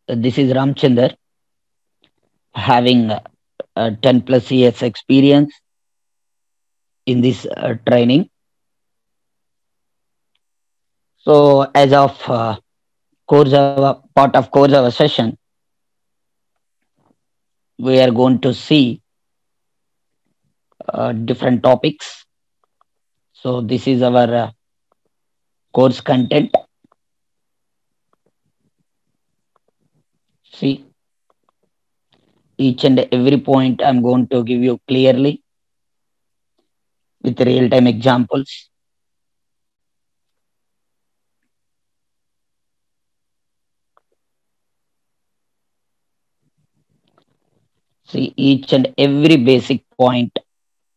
This is Ramchandar, having 10 plus years experience in this training. So, as of core Java, part of core Java session, we are going to see different topics. So, this is our course content. See, each and every point I'm going to give you clearly with real time examples. See, each and every basic point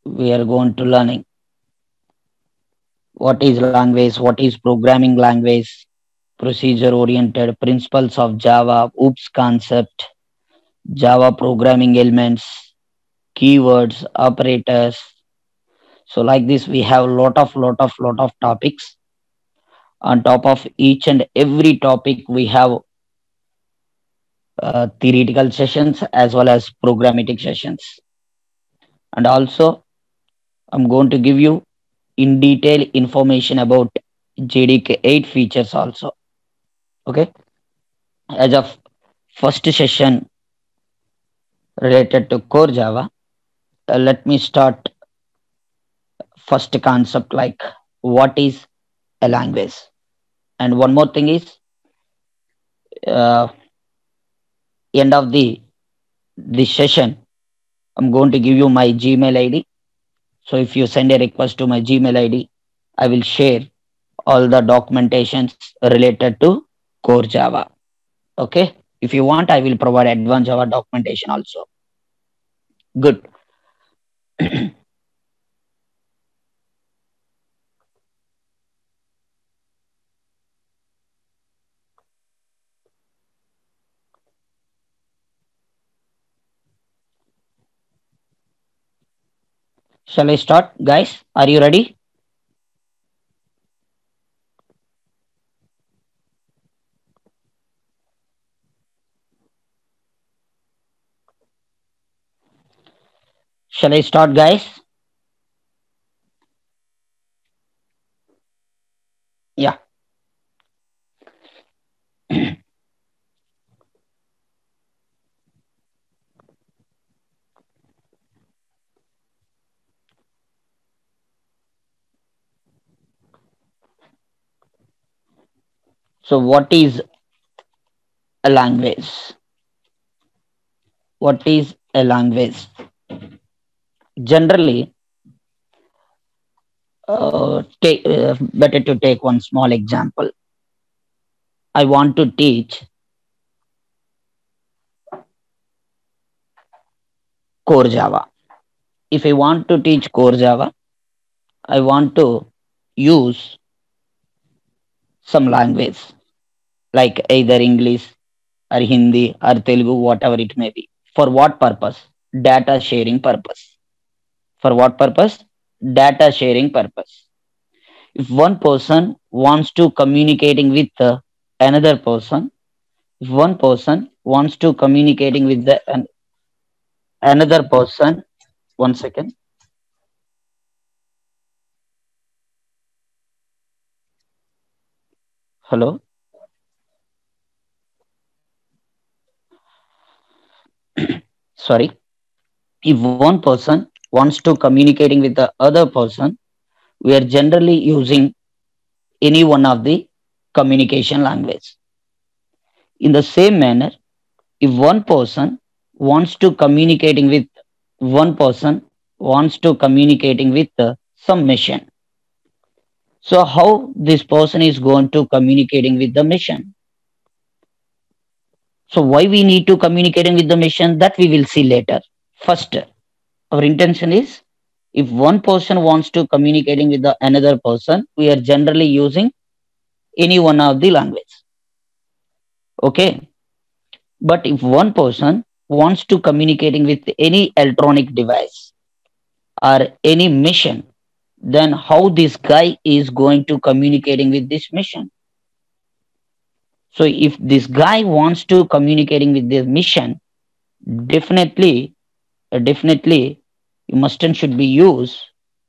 we are going to learning. What is language? What is programming language? Procedure oriented principles of Java, OOPS concept, Java programming elements, keywords, operators. So like this, we have lot of topics. On top of each and every topic, we have theoretical sessions as well as programmatic sessions. And also, I'm going to give you in detail information about JDK 8 features also. Okay. As of first session related to core Java, let me start first concept like what is a language. And one more thing is uh, end of the this session, I'm going to give you my Gmail ID. So if you send a request to my Gmail ID, I will share all the documentations related to core Java. Okay, if you want, I will provide advanced Java documentation also. Good. Shall I start, guys? Are you ready? Shall I start, guys? Yeah. So what is a language? What is a language? Generally, better to take one small example. I want to teach core Java. If I want to teach core Java, I want to use some language like either English or Hindi or Telugu, whatever it may be. For what purpose? Data sharing purpose. For what purpose? Data sharing purpose. If one person wants to communicating with another person, if one person wants to communicating with another person, one second. Hello. Sorry. If one person wants to communicating with the other person, we are generally using any one of the communication language. In the same manner, if one person wants to communicating with one person wants to communicating with some mission, so how this person is going to communicating with the mission? So why we need to communicating with the mission, that we will see later. First, our intention is if one person wants to communicating with the another person, we are generally using any one of the language. Okay. But if one person wants to communicating with any electronic device or any mission, then how this guy is going to communicating with this mission? So if this guy wants to communicating with this mission, definitely definitely you must and should be use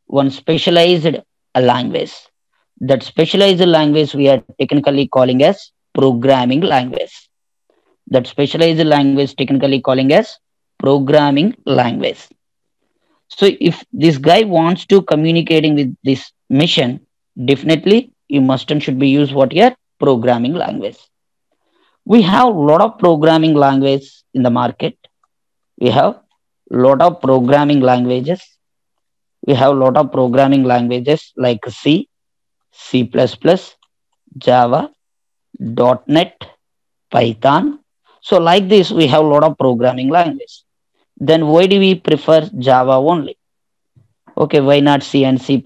one specialized language. That specialized language we are technically calling as programming language. That specialized language technically calling as programming language. So if this guy wants to communicating with this mission, definitely you must and should be use what here programming language. We have a lot of programming language in the market. We have lot of programming languages. We have a lot of programming languages like C, C++, Java, .NET, Python. So like this, we have a lot of programming language. Then why do we prefer Java only? Okay, why not C and C++?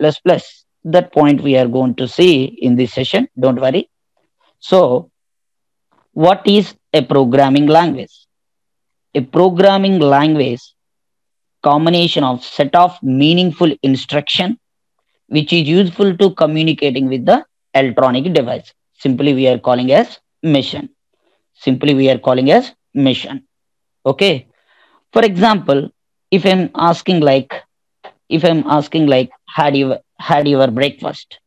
That point we are going to see in this session. Don't worry. So, what is a programming language? A programming language combination of set of meaningful instruction which is useful to communicating with the electronic device. Simply we are calling as mission. Simply we are calling as mission. Okay. For example, if I'm asking like had your breakfast,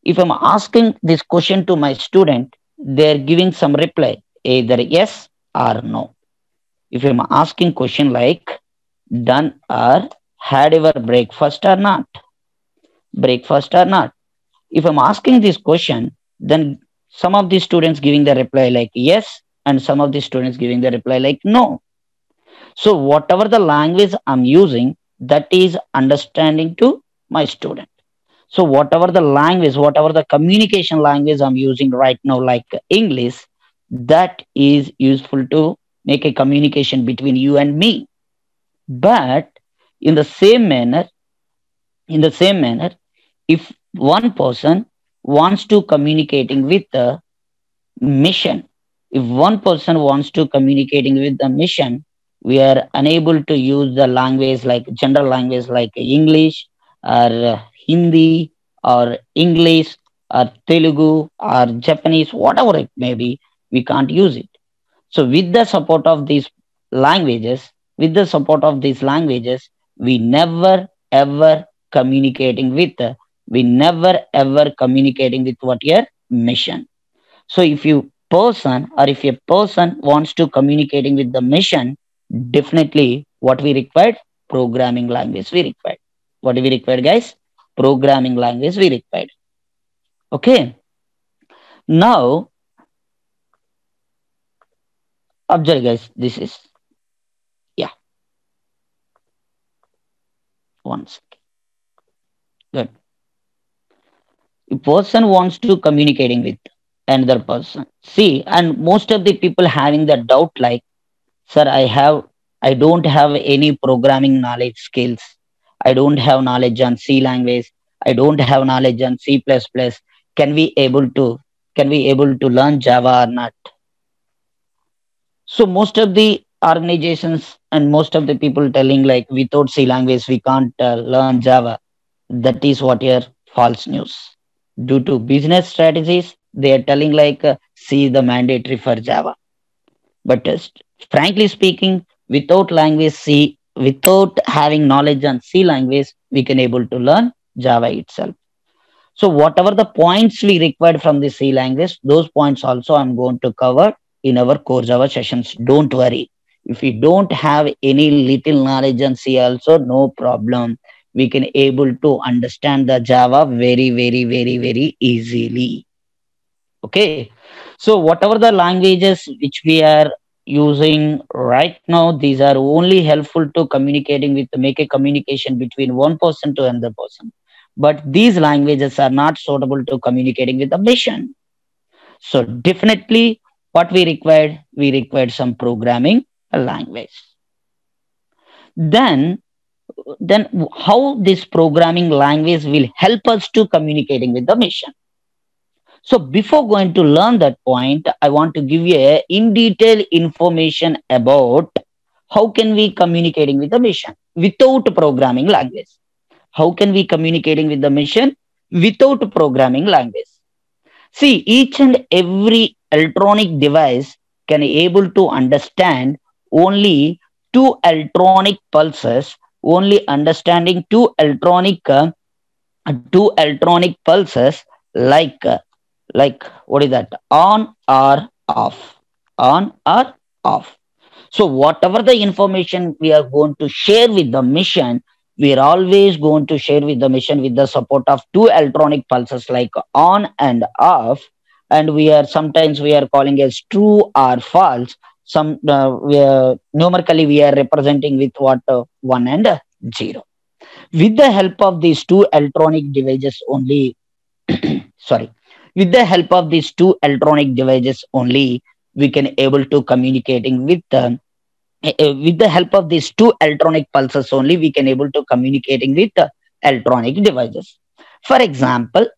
if I'm asking this question to my student, they're giving some reply either yes or no. If I'm asking question like done or had your breakfast or not, if I'm asking this question, then some of the students giving the reply like yes and some of the students giving the reply like no. So whatever the language I'm using, that is understanding to my student. So whatever the communication language I'm using right now, like English, that is useful to make a communication between you and me. But in the same manner, in the same manner, if one person wants to communicating with the mission, if one person wants to communicating with the mission, we are unable to use the language like general language like English or Hindi or English or Telugu or Japanese, whatever it may be, we can't use it. So with the support of these languages, with the support of these languages, we never ever communicating with, we never ever communicating with what your mission. So if you person or if a person wants to communicating with the mission, definitely what we required, programming language we required. What do we require, guys? Programming language we required. Okay. Now observe, guys. This is yeah. Once good. A person wants to communicating with another person. See, and most of the people having the doubt like, sir, I don't have any programming knowledge skills. I don't have knowledge on C language. I don't have knowledge on C++. Can we able to learn Java or not? So most of the organizations and most of the people telling like without C language we can't learn Java. That is what your false news. Due to business strategies, they are telling like C is the mandatory for Java. But frankly speaking, without language C, without having knowledge on C language, we can able to learn Java itself. So whatever the points we required from the C language, those points also I'm going to cover in our core Java sessions. Don't worry. If we don't have any little knowledge on C also, no problem. We can able to understand the Java very, very, very, very easily. Okay. So whatever the languages which we are using right now, these are only helpful to communicating with make a communication between one person to another person. But these languages are not suitable to communicating with the mission. So definitely what we required some programming language. Then then how this programming language will help us to communicating with the mission. So before going to learn that point, I want to give you a in detail information about how can we communicating with the mission without programming language. How can we communicating with the mission without programming language? See, each and every electronic device can able to understand only two electronic pulses, only understanding two electronic pulses like what is that, on or off, on or off. So whatever the information we are going to share with the mission, we are always going to share with the mission with the support of two electronic pulses like on and off. And we are sometimes we are calling as true or false. Some numerically we are representing with what, one and zero. With the help of these two electronic devices only, sorry, with the help of these two electronic devices only, we can able to communicating with the help of these two electronic pulses only, we can able to communicating with electronic devices. For example,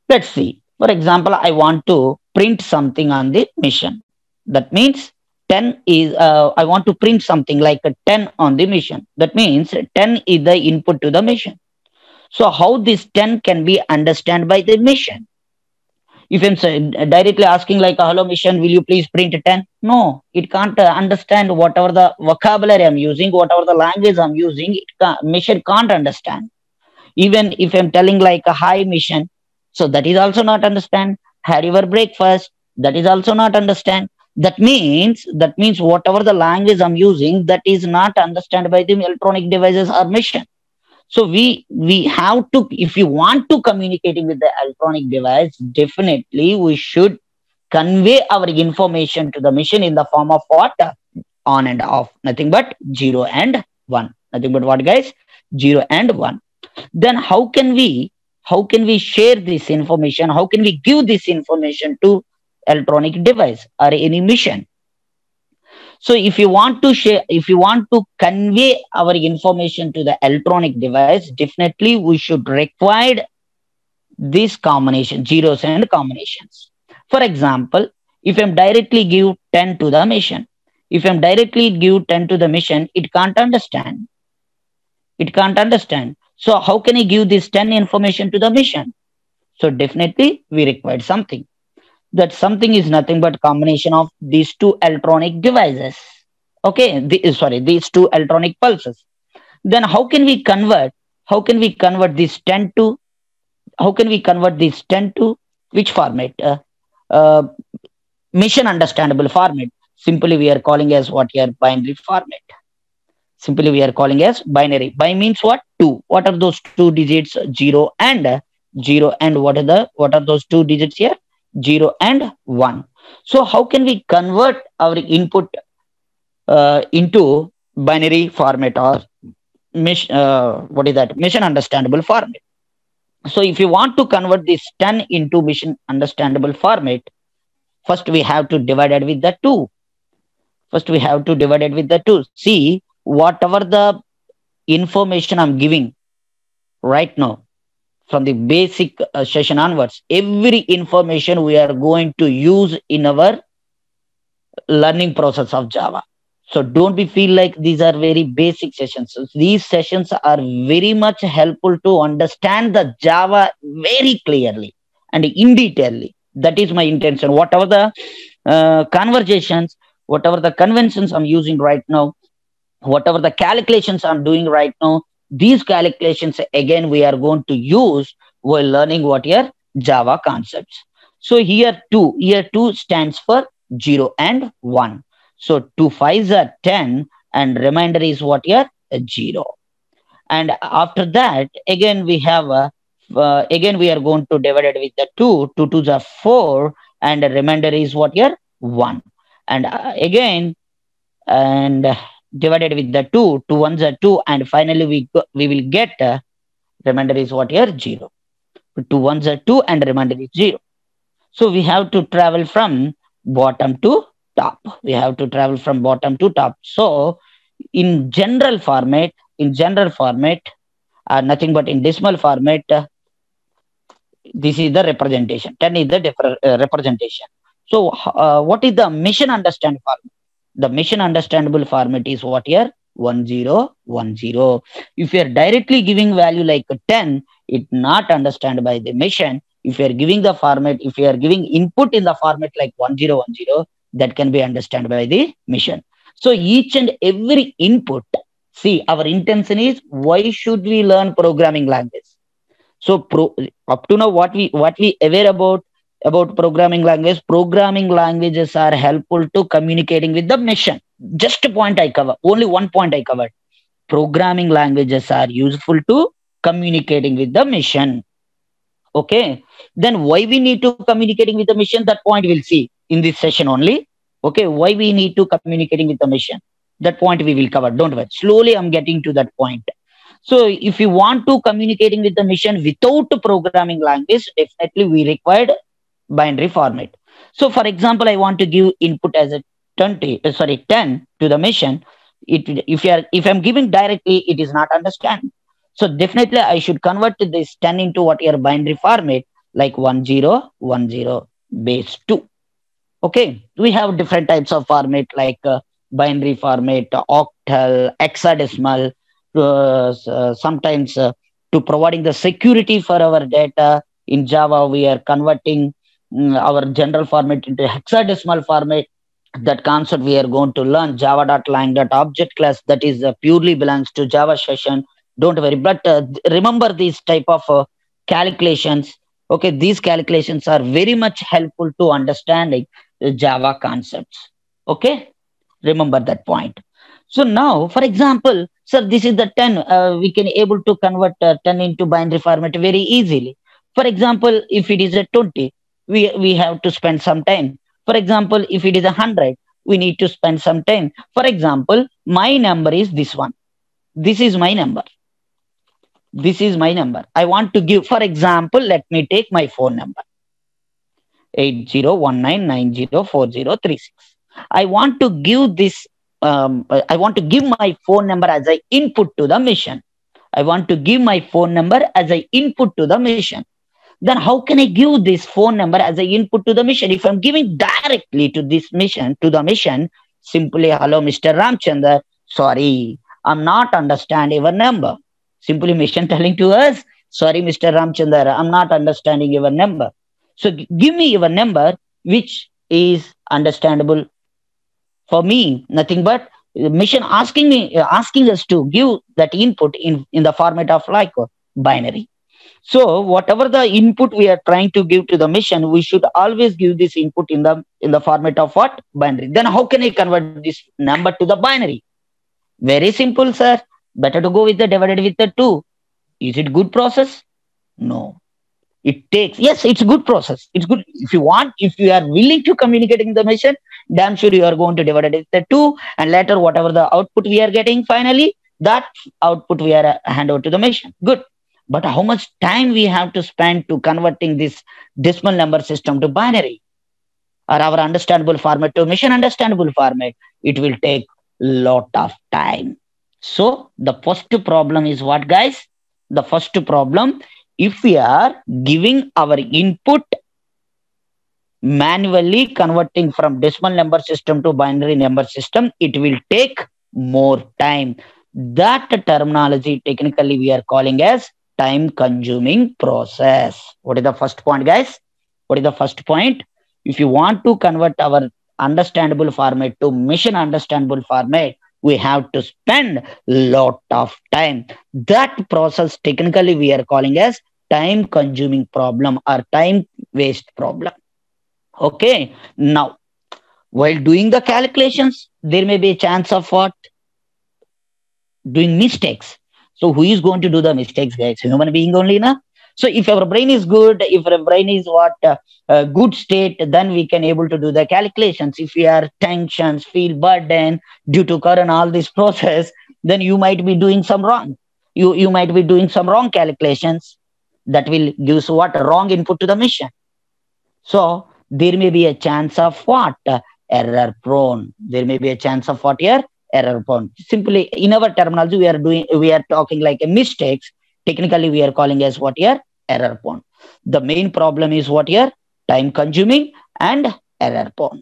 let's see, for example, I want to print something on the mission. That means 10 is I want to print something like a 10 on the mission. That means 10 is the input to the mission. So how this 10 can be understood by the mission? If I'm directly asking like, hello mission, will you please print 10? No, it can't understand whatever the vocabulary I'm using, whatever the language I'm using, mission can't understand. Even if I'm telling like a hi mission, so that is also not understand. Had your breakfast, that is also not understand. That means whatever the language I'm using, that is not understand by the electronic devices or mission. So we have to, if you want to communicating with the electronic device, definitely we should convey our information to the machine in the form of what, on and off, nothing but 0 and 1, nothing but what guys, 0 and 1. Then how can we share this information, how can we give this information to electronic device or any mission? So if you want to share, if you want to convey our information to the electronic device, definitely we should require this combination, zeros and combinations. For example, if I'm directly give 10 to the mission, if I'm directly give 10 to the mission, it can't understand. It can't understand. So how can I give this 10 information to the mission? So definitely we require something. That something is nothing but combination of these two electronic devices. Okay, these two electronic pulses. Then how can we convert this 10 to, how can we convert this 10 to which format? Uh, Mission understandable format. Simply we are calling as what here, binary format. Simply we are calling as binary. By means what? 2. What are those two digits? 0 and what are those two digits here? 0 and 1. So how can we convert our input into binary format or mission understandable format? So if you want to convert this 10 into mission understandable format, first we have to divide it with the 2. First we have to divide it with the 2. See, whatever the information I'm giving right now, from the basic session onwards, every information we are going to use in our learning process of Java. So don't be feel like these are very basic sessions. So these sessions are very much helpful to understand the Java very clearly and in detail. That is my intention. Whatever the conversations, whatever the conventions I'm using right now, whatever the calculations I'm doing right now, these calculations again we are going to use while learning what here, Java concepts. So here two stands for 0 and 1. So 2 5s are 10 and remainder is what here, 0. And after that again we have again we are going to divide it with the 2. 2 2s are 4 and the remainder is what here, 1. And again and divided with the 2, 2 ones are 2, and finally we will get remainder is what here, 0. 2 ones are 2 and remainder is 0. So we have to travel from bottom to top. We have to travel from bottom to top. So in general format, nothing but in decimal format, this is the representation. 10 is the representation. So what is the mission understand format? The mission understandable format is what here, 1010. If you are directly giving value like 10, it not understand by the mission. If you are giving the format, if you are giving input in the format like 1010, that can be understood by the machine. So each and every input, see, our intention is why should we learn programming language? So up to now, what we aware about programming language? Programming languages are helpful to communicating with the machine. Just a point I cover. Only one point I covered. Programming languages are useful to communicating with the machine. Okay. Then why we need to communicating with the machine? That point we'll see in this session only. Okay. Why we need to communicating with the machine? That point we will cover. Don't worry. Slowly I'm getting to that point. So if you want to communicating with the machine without programming language, definitely we required binary format. So for example, I want to give input as a 10 to the machine. If I'm giving directly, it is not understand. So definitely I should convert this 10 into what your binary format like 1010 base 2. Okay, we have different types of format like binary format, octal, hexadecimal, sometimes to providing the security for our data. In Java, we are converting our general format into hexadecimal format. That concept we are going to learn java.lang.object class, that is purely belongs to Java session. Don't worry, but remember these type of calculations. Okay, these calculations are very much helpful to understanding the Java concepts. Okay, remember that point. So now, for example, sir, this is the 10. We can able to convert 10 into binary format very easily. For example, if it is a 20, we have to spend some time. For example, if it is 100, we need to spend some time. For example, my number is this one. This is my number. This is my number. I want to give, for example, let me take my phone number 8019904036. I want to give this. I want to give my phone number as an input to the mission. I want to give my phone number as an input to the mission. Then how can I give this phone number as an input to the mission? If I'm giving directly to this mission, to the mission, simply, hello, Mr. Ramchandar, sorry, I'm not understanding your number. Simply mission telling to us, sorry, Mr. Ramchandar, I'm not understanding your number. So give me your number, which is understandable for me, nothing but mission asking us to give that input in the format of like binary. So whatever the input we are trying to give to the mission, we should always give this input in the format of what? Binary. Then how can I convert this number to the binary? Very simple, sir. Better to go with the divided with the 2. Is it good process? No. It takes, yes, it's good process. It's good. If you want, if you are willing to communicate in the mission, damn sure you are going to divide it with the 2, and later whatever the output we are getting finally, that output we are hand over to the mission. Good. But how much time we have to spend to converting this decimal number system to binary or our understandable format to mission understandable format? It will take lot of time. So the first problem is what, guys? The first problem, if we are giving our input manually converting from decimal number system to binary number system, it will take more time. That terminology technically we are calling as time consuming process. What is the first point, guys? What is the first point? If you want to convert our understandable format to mission understandable format, we have to spend lot of time. That process technically we are calling as time consuming problem or time waste problem. Okay, now while doing the calculations, there may be a chance of what? Doing mistakes. So who is going to do the mistakes, guys? Human being only, na? So if our brain is good, if our brain is what good state, then we can able to do the calculations. If we are tensions, feel burden due to current all this process, then you might be doing some wrong. You might be doing some wrong calculations that will give what wrong input to the mission. So there may be a chance of what? Error prone. There may be a chance of what here? Error prone. Simply in our terminology, we are talking like a mistakes. Technically, we are calling as what here? Error prone. The main problem is what here? Time consuming and error prone.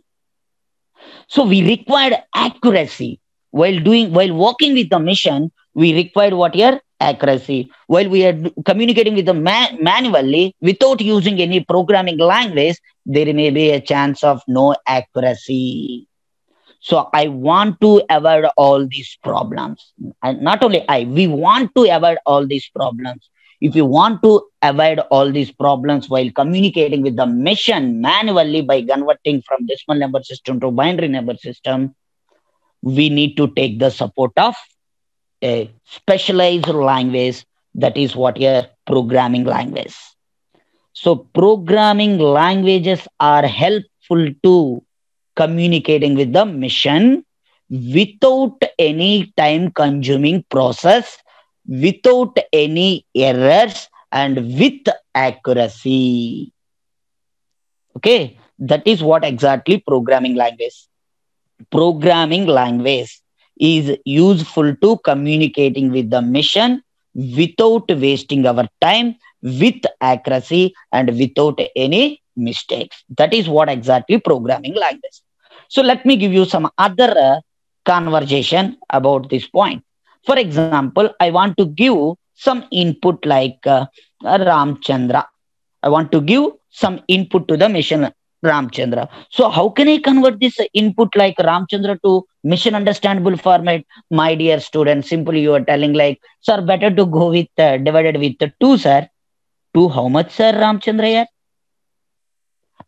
So we required accuracy while working with the mission. We required what here? accuracy. While we are communicating with the manually without using any programming language, there may be a chance of no accuracy. So I want to avoid all these problems. And not only we want to avoid all these problems. If you want to avoid all these problems while communicating with the machine manually by converting from decimal number system to binary number system, we need to take the support of a specialized language, that is what a programming language. So programming languages are helpful to communicating with the mission without any time consuming process, without any errors, and with accuracy. Okay, that is what exactly programming language is useful to communicating with the mission without wasting our time, with accuracy, and without any mistakes. That is what exactly programming language. So let me give you some other conversation about this point. For example, I want to give some input like Ramchandra. I want to give some input to the mission Ramchandra. So how can I convert this input like Ramchandra to mission understandable format? My dear student, simply you are telling like, sir, better to go with divided with two, sir. To how much, sir, Ramchandra? Here?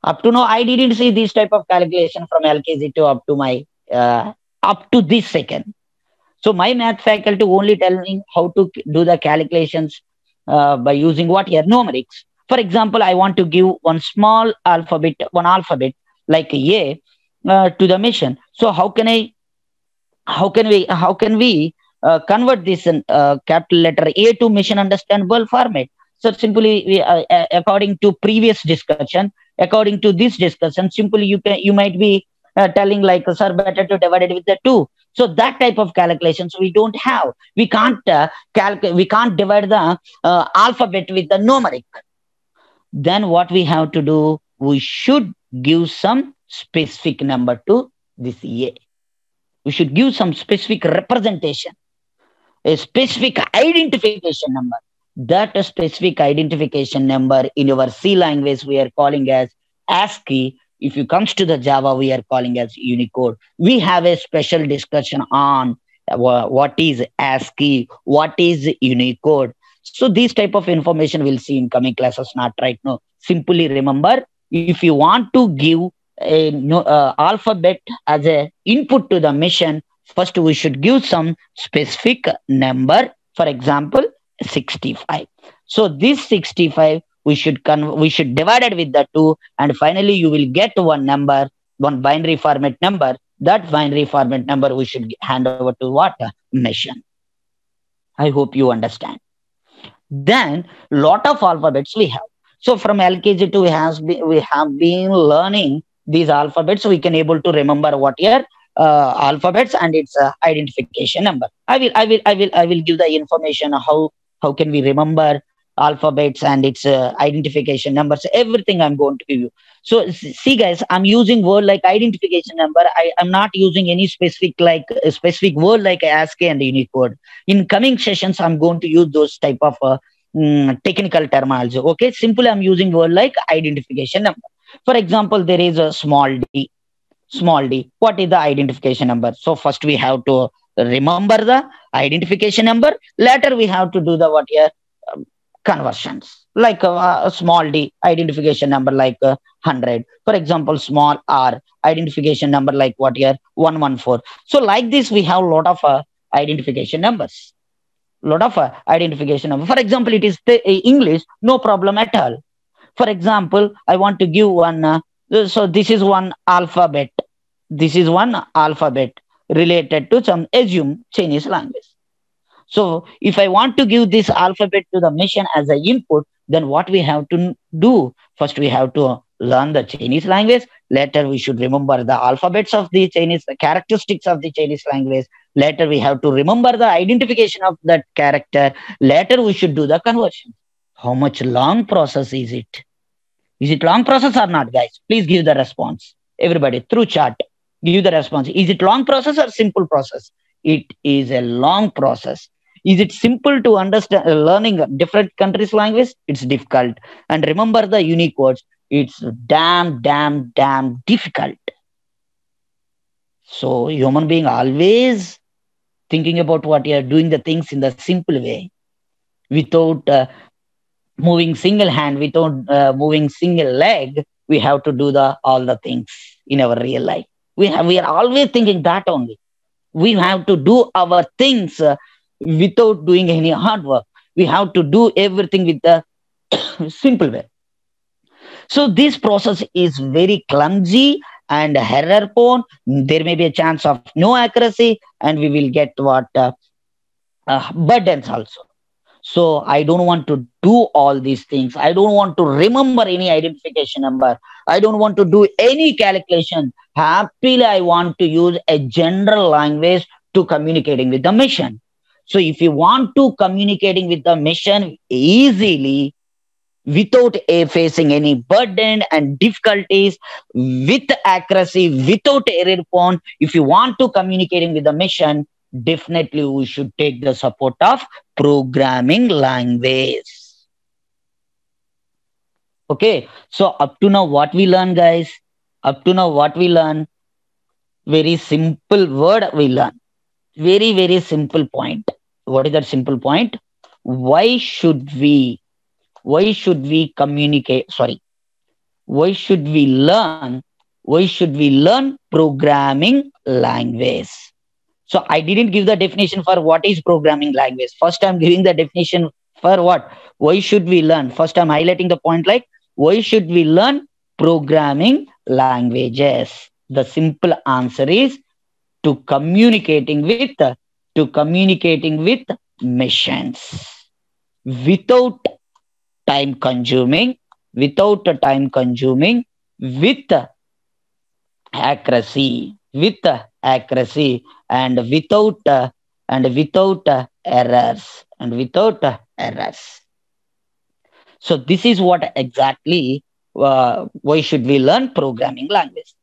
Up to now, I didn't see this type of calculation from LKG to up to my up to this second. So my math faculty only telling how to do the calculations by using what here numerics. For example, I want to give one alphabet like A to the mission. So how can we convert this capital letter A to mission understandable format? So simply, according to previous discussion, according to this discussion, simply you might be telling like, sir, better to divide it with the two. So that type of calculations we don't have. We can't we can't divide the alphabet with the numeric. Then what we have to do? We should give some specific number to this A. We should give some specific representation, a specific identification number. That specific identification number in your C language we are calling as ASCII. If you comes to the Java, we are calling as Unicode. We have a special discussion on what is ASCII, what is Unicode. So these type of information we'll see in coming classes, not right now. Simply remember, if you want to give a alphabet as a input to the mission, first we should give some specific number. For example, 65. So this 65 we should divide it with the two, and finally you will get one number, one binary format number. That binary format number we should hand over to what mission. I hope you understand. Then lot of alphabets we have. So from LKG to we have been learning these alphabets. So we can able to remember what here alphabets and its identification number. I will give the information how can we remember alphabets and its identification numbers. Everything I'm going to give you. So see guys, I'm using word like identification number. I'm not using any specific like a specific word like ASCII and Unicode. In coming sessions, I'm going to use those type of technical terminology. Okay, simply I'm using word like identification number. For example, there is a small d. Small d. What is the identification number? So first we have to remember the identification number. Later we have to do the what here conversions. Like a small d identification number like 100. For example, small r identification number like what here 114. So like this we have a lot of identification numbers. Lot of identification number. For example, it is English, no problem at all. For example, I want to give one. So this is one alphabet. This is one alphabet related to some assume Chinese language. So if I want to give this alphabet to the mission as an input, then what we have to do? First, we have to learn the Chinese language. Later, we should remember the alphabets of the Chinese, the characteristics of the Chinese language. Later, we have to remember the identification of that character. Later, we should do the conversion. How much long process is it? Is it long process or not, guys? Please give the response. Everybody, through chat, give the response. Is it long process or simple process? It is a long process. Is it simple to understand? Learning a different countries' language, it's difficult. And remember the unique words. It's damn difficult. So human being always thinking about what you are doing the things in the simple way, without moving single hand, without moving single leg. We have to do the all the things in our real life. We are always thinking that only. We have to do our things without doing any hard work. We have to do everything with the simple way. So this process is very clumsy and error prone. There may be a chance of no accuracy, and we will get what burdens also. So I don't want to do all these things. I don't want to remember any identification number. I don't want to do any calculation. Happily, I want to use a general language to communicating with the mission. So if you want to communicating with the mission easily, without facing any burden and difficulties, with accuracy, without error prone, if you want to communicating with the mission, definitely we should take the support of programming language. Okay, so up to now what we learn, guys, up to now what we learn, very simple word we learn, very simple point. What is that simple point? Why should we, why should we communicate, sorry, why should we learn, why should we learn programming language? So I didn't give the definition for what is programming language. First, I'm giving the definition for what? Why should we learn? First, I'm highlighting the point like why should we learn programming languages? The simple answer is to communicating with missions without time consuming, without time consuming, with accuracy, with accuracy, and without errors, and without errors. So this is what exactly why should we learn programming language.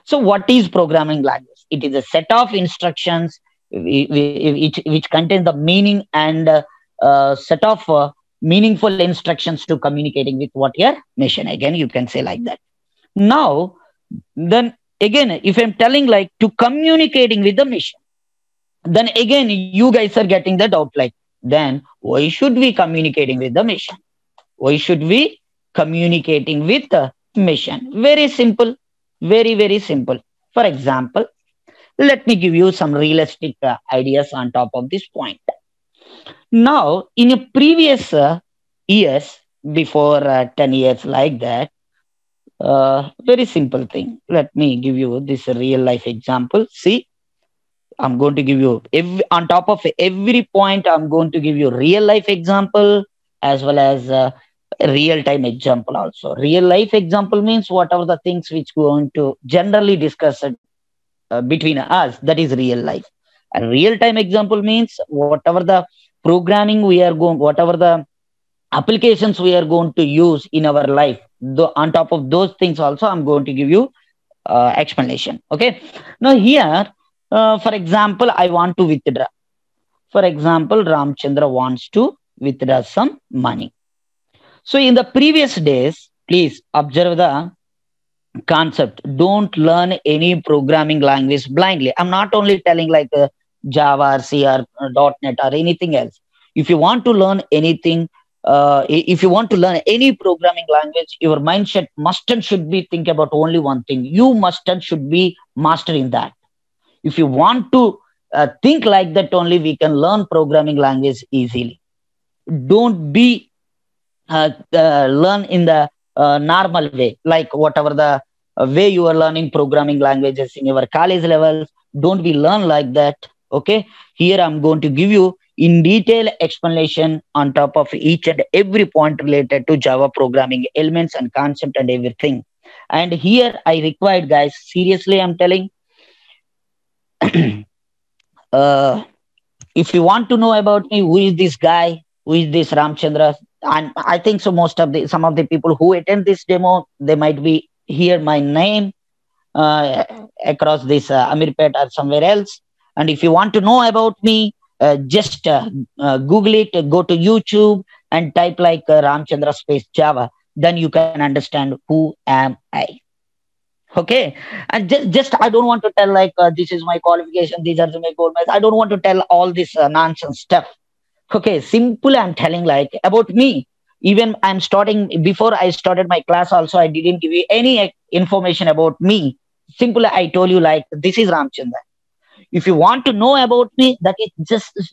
So what is programming language? It is a set of instructions which contains the meaning and set of meaningful instructions to communicating with what your mission. Again, you can say like that. Now, then again, if I'm telling like to communicating with the mission, then again you guys are getting the doubt like, then why should we communicating with the mission? Why should we communicating with the mission? Very simple, very simple. For example, let me give you some realistic ideas on top of this point. Now, in a previous years, before 10 years like that, very simple thing. Let me give you this real life example. See, I'm going to give you on top of every point, I'm going to give you real life example as well as real time example also. Real life example means whatever the things which we're going to generally discuss between us, that is real life. And real time example means whatever the programming we are going, whatever the applications we are going to use in our life. On top of those things also, I'm going to give you explanation. Okay. Now here, for example, I want to withdraw. For example, Ramchandra wants to withdraw some money. So in the previous days, please observe the concept. Don't learn any programming language blindly. I'm not only telling like Java or C or .NET or anything else. If you want to learn anything, if you want to learn any programming language, your mindset must and should be think about only one thing. You must and should be mastering that. If you want to think like that only, we can learn programming language easily. Don't be learn in the normal way, like whatever the way you are learning programming languages in your college levels. Don't be learn like that. Okay, here I'm going to give you in detail explanation on top of each and every point related to Java programming elements and concept and everything. And here I required, guys, seriously I'm telling, if you want to know about me, who is this guy, who is this Ramchandra, and I think so most of the some of the people who attend this demo, they might be hear my name across this Amirpet or somewhere else. And if you want to know about me, just Google it, go to YouTube and type like Ramchandra space Java. Then you can understand who am I. Okay, and just I don't want to tell like this is my qualification, these are my goal. I don't want to tell all this nonsense stuff. Okay, simple. I'm telling like about me. Even I'm starting before I started my class. Also, I didn't give you any information about me. Simple. I told you like this is Ramchandra. If you want to know about me, that is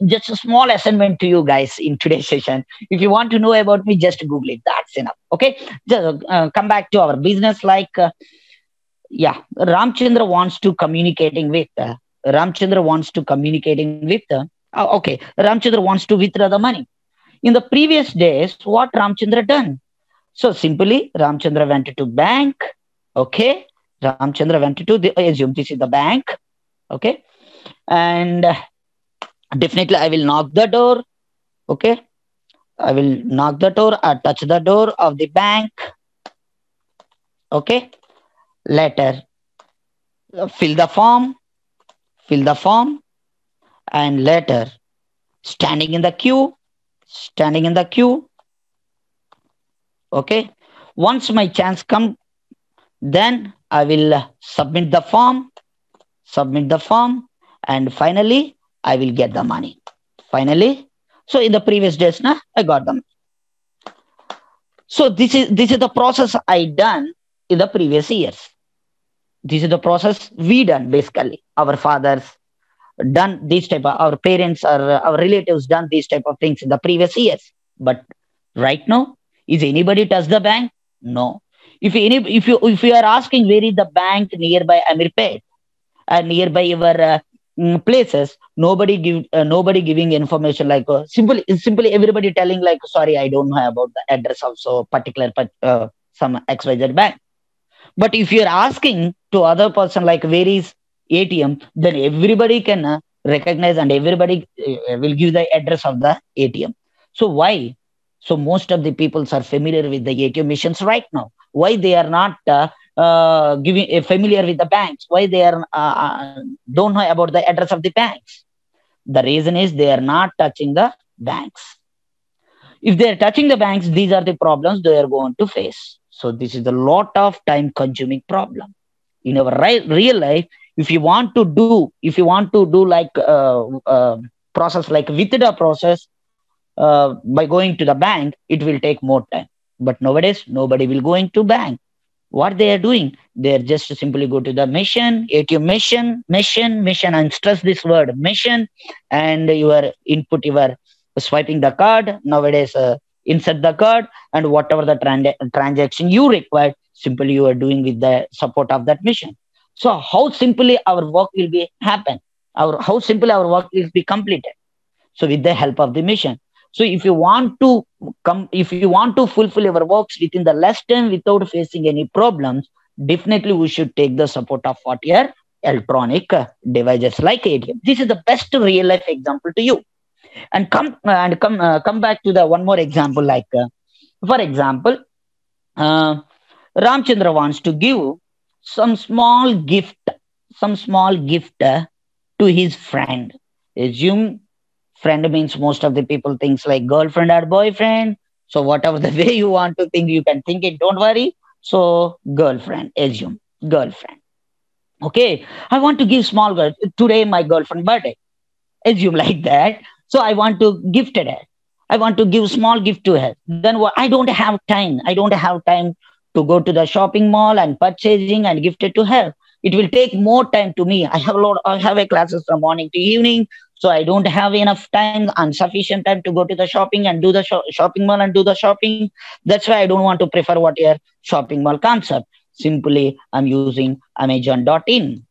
just a small assignment to you guys in today's session. If you want to know about me, just Google it. That's enough. Okay. Come back to our business. Like yeah, Ramchandra wants to communicating with. Ramchandra wants to communicating with. Okay, Ramchandra wants to withdraw the money. In the previous days, what Ramchandra done? So simply, Ramchandra went to bank. Okay, Ramchandra went to the assume this is the bank. Okay, and definitely I will knock the door. Okay, I will knock the door. I touch the door of the bank. Okay, later fill the form. Fill the form, and later standing in the queue. Standing in the queue. Okay, once my chance come, then I will submit the form. Submit the form, and finally I will get the money. Finally, so in the previous days, na, I got them. So this is the process I done in the previous years. This is the process we done basically. Our fathers done this type of, our parents or our relatives done these type of things in the previous years. But right now, is anybody touch the bank? No. If you are asking where is the bank nearby Amirpet, nearby your places, nobody giving information like simply everybody telling like sorry, I don't know about the address of so particular some XYZ bank. But if you're asking to other person like where is ATM, then everybody can recognize and everybody will give the address of the ATM. So why? So most of the people are familiar with the ATM machines right now. Why they are not giving familiar with the banks? Why they are don't know about the address of the banks? The reason is they are not touching the banks. If they are touching the banks, these are the problems they are going to face. So this is a lot of time consuming problem in our real life. If you want to do like process like withdraw process by going to the bank, it will take more time. But nowadays nobody will go into bank. What they are doing, they are just simply go to the machine, ATM machine, and stress this word machine, and you are input your swiping the card nowadays. Insert the card, and whatever the transaction you require, simply you are doing with the support of that machine. So how simply our work will be happen, our how simply our work will be completed, so with the help of the machine. So if you want to if you want to fulfill your works within the less time without facing any problems, definitely we should take the support of what your electronic devices like ATM. This is the best real life example to you. And come back to the one more example like for example, uh, Ramchandra wants to give some small gift, to his friend. Assume friend means most of the people thinks like girlfriend or boyfriend. So whatever the way you want to think, you can think it. Don't worry. So girlfriend, assume girlfriend. Okay, I want to give small girl today. My girlfriend birthday. Assume like that. So I want to gift her. I want to give small gift to her. Then what? I don't have time. I don't have time to go to the shopping mall and purchasing and gift it to her. It will take more time to me. I have a lot. I have a classes from morning to evening, so I don't have enough time and sufficient time to go to the shopping and do the shopping mall and do the shopping. That's why I don't want to prefer what your shopping mall concept. Simply, I'm using Amazon.in.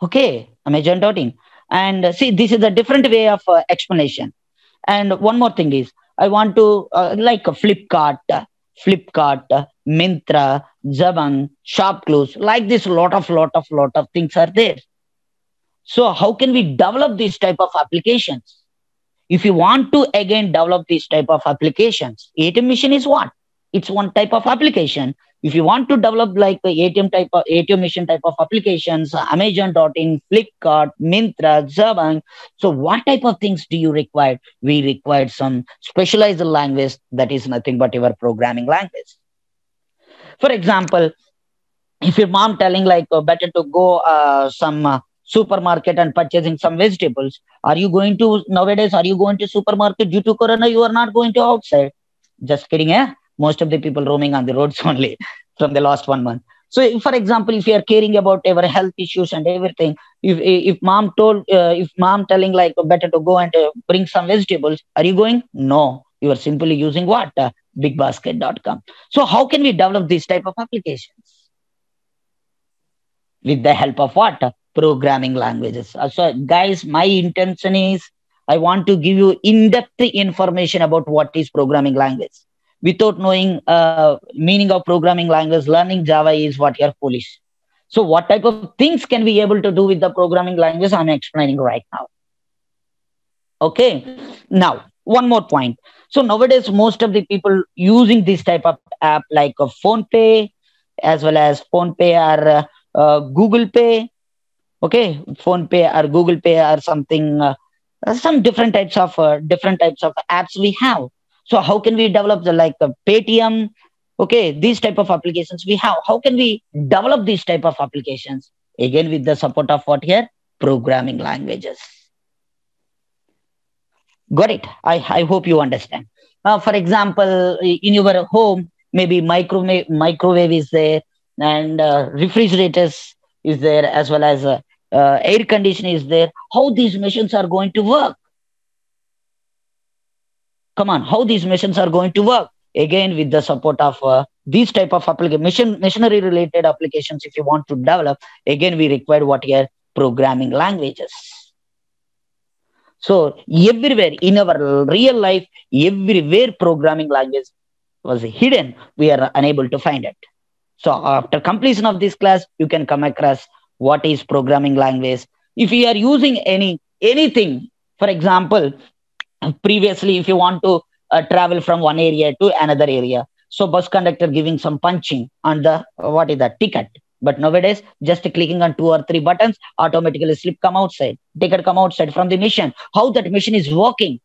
Okay, Amazon.in. And see, this is a different way of explanation. And one more thing is, I want to like a Flipkart, Mintra, Zaban, Shopclose, like this, lot of things are there. So how can we develop this type of applications? If you want to again develop this type of applications, ATM machine is what? It's one type of application. If you want to develop like a ATM machine type of applications, Amazon.in, Flipkart, Mintra, Zabang. So what type of things do you require? We required some specialized language that is nothing but your programming language. For example, if your mom telling like better to go some supermarket and purchasing some vegetables, are you going to nowadays? Are you going to supermarket due to corona? You are not going to outside. Just kidding, eh? Most of the people roaming on the roads only from the last 1 month. So, if, for example, if you are caring about our health issues and everything, if mom telling like better to go and bring some vegetables, are you going? No, you are simply using what bigbasket.com. So, how can we develop this type of applications? With the help of what? Programming languages. So, guys, my intention is I want to give you in-depth information about what is programming language. Without knowing meaning of programming language, learning Java is what you're foolish. So, what type of things can we able to do with the programming language? I'm explaining right now. Okay. Now, one more point. So nowadays, most of the people using this type of app like a Phone Pay, as well as Phone Pay or Google Pay. Okay, Phone Pay or Google Pay or something. Some different types of apps we have. So how can we develop the like Paytm? Okay, these type of applications we have. How can we develop these type of applications? Again, with the support of what here? Programming languages. Got it. I hope you understand. For example, in your home, maybe microwave is there, and refrigerators is there, as well as air conditioner is there. How these machines are going to work? Come on, how these machines are going to work? Again, with the support of these type of machinery related applications, if you want to develop, again we require what here? Programming languages. So everywhere in our real life, everywhere programming language was hidden, we are unable to find it. So after completion of this class, you can come across what is programming language. If you are using anything, for example, previously, if you want to travel from one area to another area, so bus conductor giving some punching on the what is that ticket. But nowadays, just clicking on two or three buttons, automatically slip come outside, ticket come outside from the mission. How that mission is working?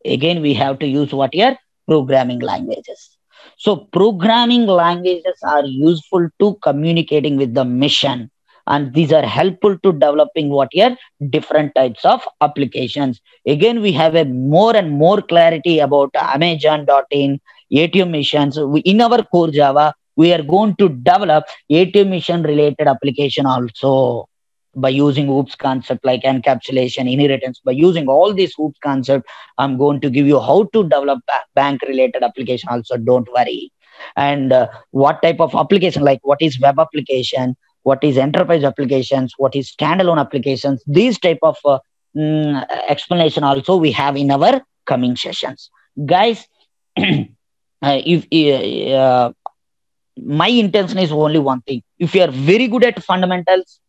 Again, we have to use what here? Programming languages. So programming languages are useful to communicating with the mission, and these are helpful to developing what here? Different types of applications. Again, we have a more and more clarity about Amazon.in, ATM missions. In our core Java, we are going to develop ATM mission related application also by using OOPS concept like encapsulation, inheritance. By using all these OOPS concept, I'm going to give you how to develop bank related application also. Don't worry. And what type of application, like what is web application, what is enterprise applications, what is standalone applications, these type of explanation also we have in our coming sessions. Guys, if my intention is only one thing. If you are very good at fundamentals,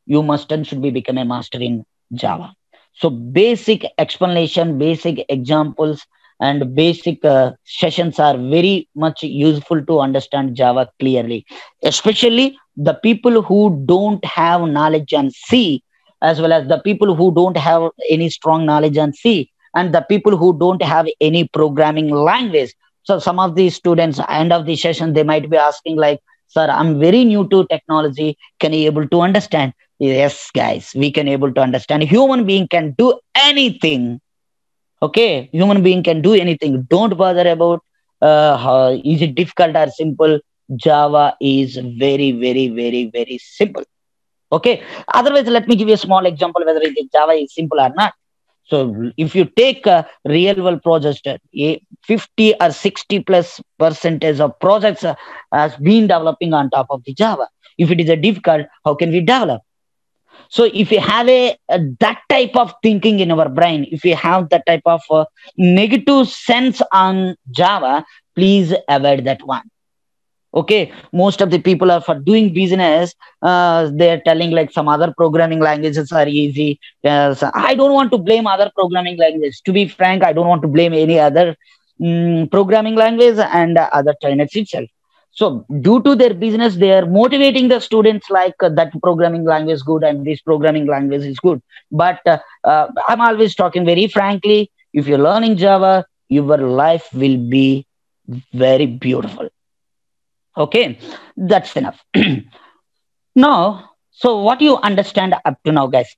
you must and should be become a master in Java. So basic explanation, basic examples, and basic sessions are very much useful to understand Java clearly, especially the people who don't have knowledge on C, as well as the people who don't have any strong knowledge on C, and the people who don't have any programming language. So some of these students, end of the session, they might be asking like, "Sir, I'm very new to technology. Can you able to understand?" Yes, guys, we can able to understand. Human being can do anything. Okay, human being can do anything. Don't bother about how, is it difficult or simple. Java is very, very, very, very simple. Okay. Otherwise, let me give you a small example whether it is Java is simple or not. So if you take a real world project, 50 or 60 plus percentage of projects has been developing on top of the Java. If it is a difficult, how can we develop? So if you have a that type of thinking in our brain, if you have that type of negative sense on Java, please avoid that one. Okay, most of the people are for doing business, they're telling like some other programming languages are easy. So I don't want to blame other programming languages. To be frank, I don't want to blame any other programming language and other trainers itself. So due to their business, they are motivating the students like that programming language is good and this programming language is good. But I'm always talking very frankly. If you're learning Java, your life will be very beautiful. Okay, that's enough. Now, so what you understand up to now, guys?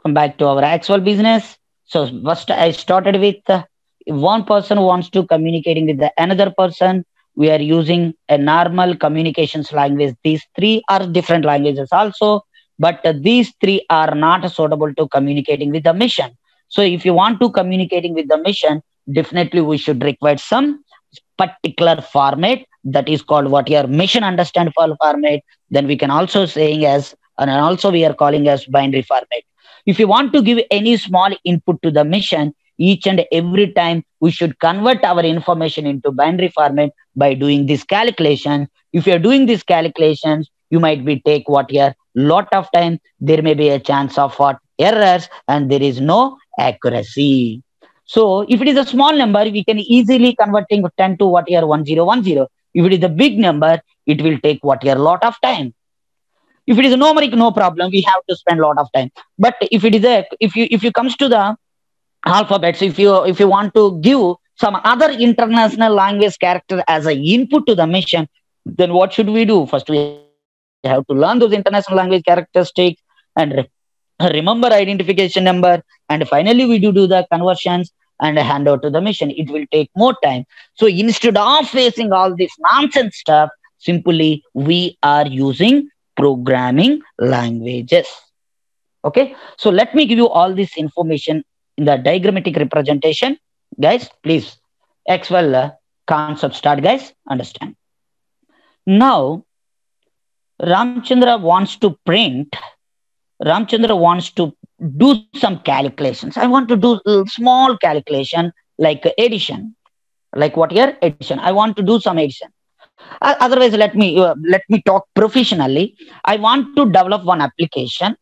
Come back to our actual business. So first, I started with if one person wants to communicating with the another person. We are using a normal communications language. These three are different languages also, but these three are not suitable to communicating with the mission. So if you want to communicating with the mission, definitely we should require some particular format that is called what your mission understandable format. Then we can also saying as and also we are calling as binary format. If you want to give any small input to the mission, each and every time we should convert our information into binary format by doing this calculation. If you're doing these calculations, you might be take what here lot of time. There may be a chance of what errors and there is no accuracy. So if it is a small number, we can easily converting 10 to what here 1010. If it is a big number, it will take what here lot of time. If it is a numeric, no problem. We have to spend a lot of time. But if it is a if you comes to the alphabets, if you want to give some other international language character as an input to the mission, then what should we do? First, we have to learn those international language characteristics and remember identification number, and finally we do the conversions and hand over to the mission. It will take more time. So instead of facing all this nonsense stuff, simply we are using programming languages. Okay, so let me give you all this information in the diagrammatic representation. Guys, please, XWell concept start, guys, understand. Now, Ramchandra wants to print, Ramchandra wants to do some calculations. I want to do a small calculation like addition. Like what here? Addition. I want to do some addition. Otherwise, let me talk professionally. I want to develop one application.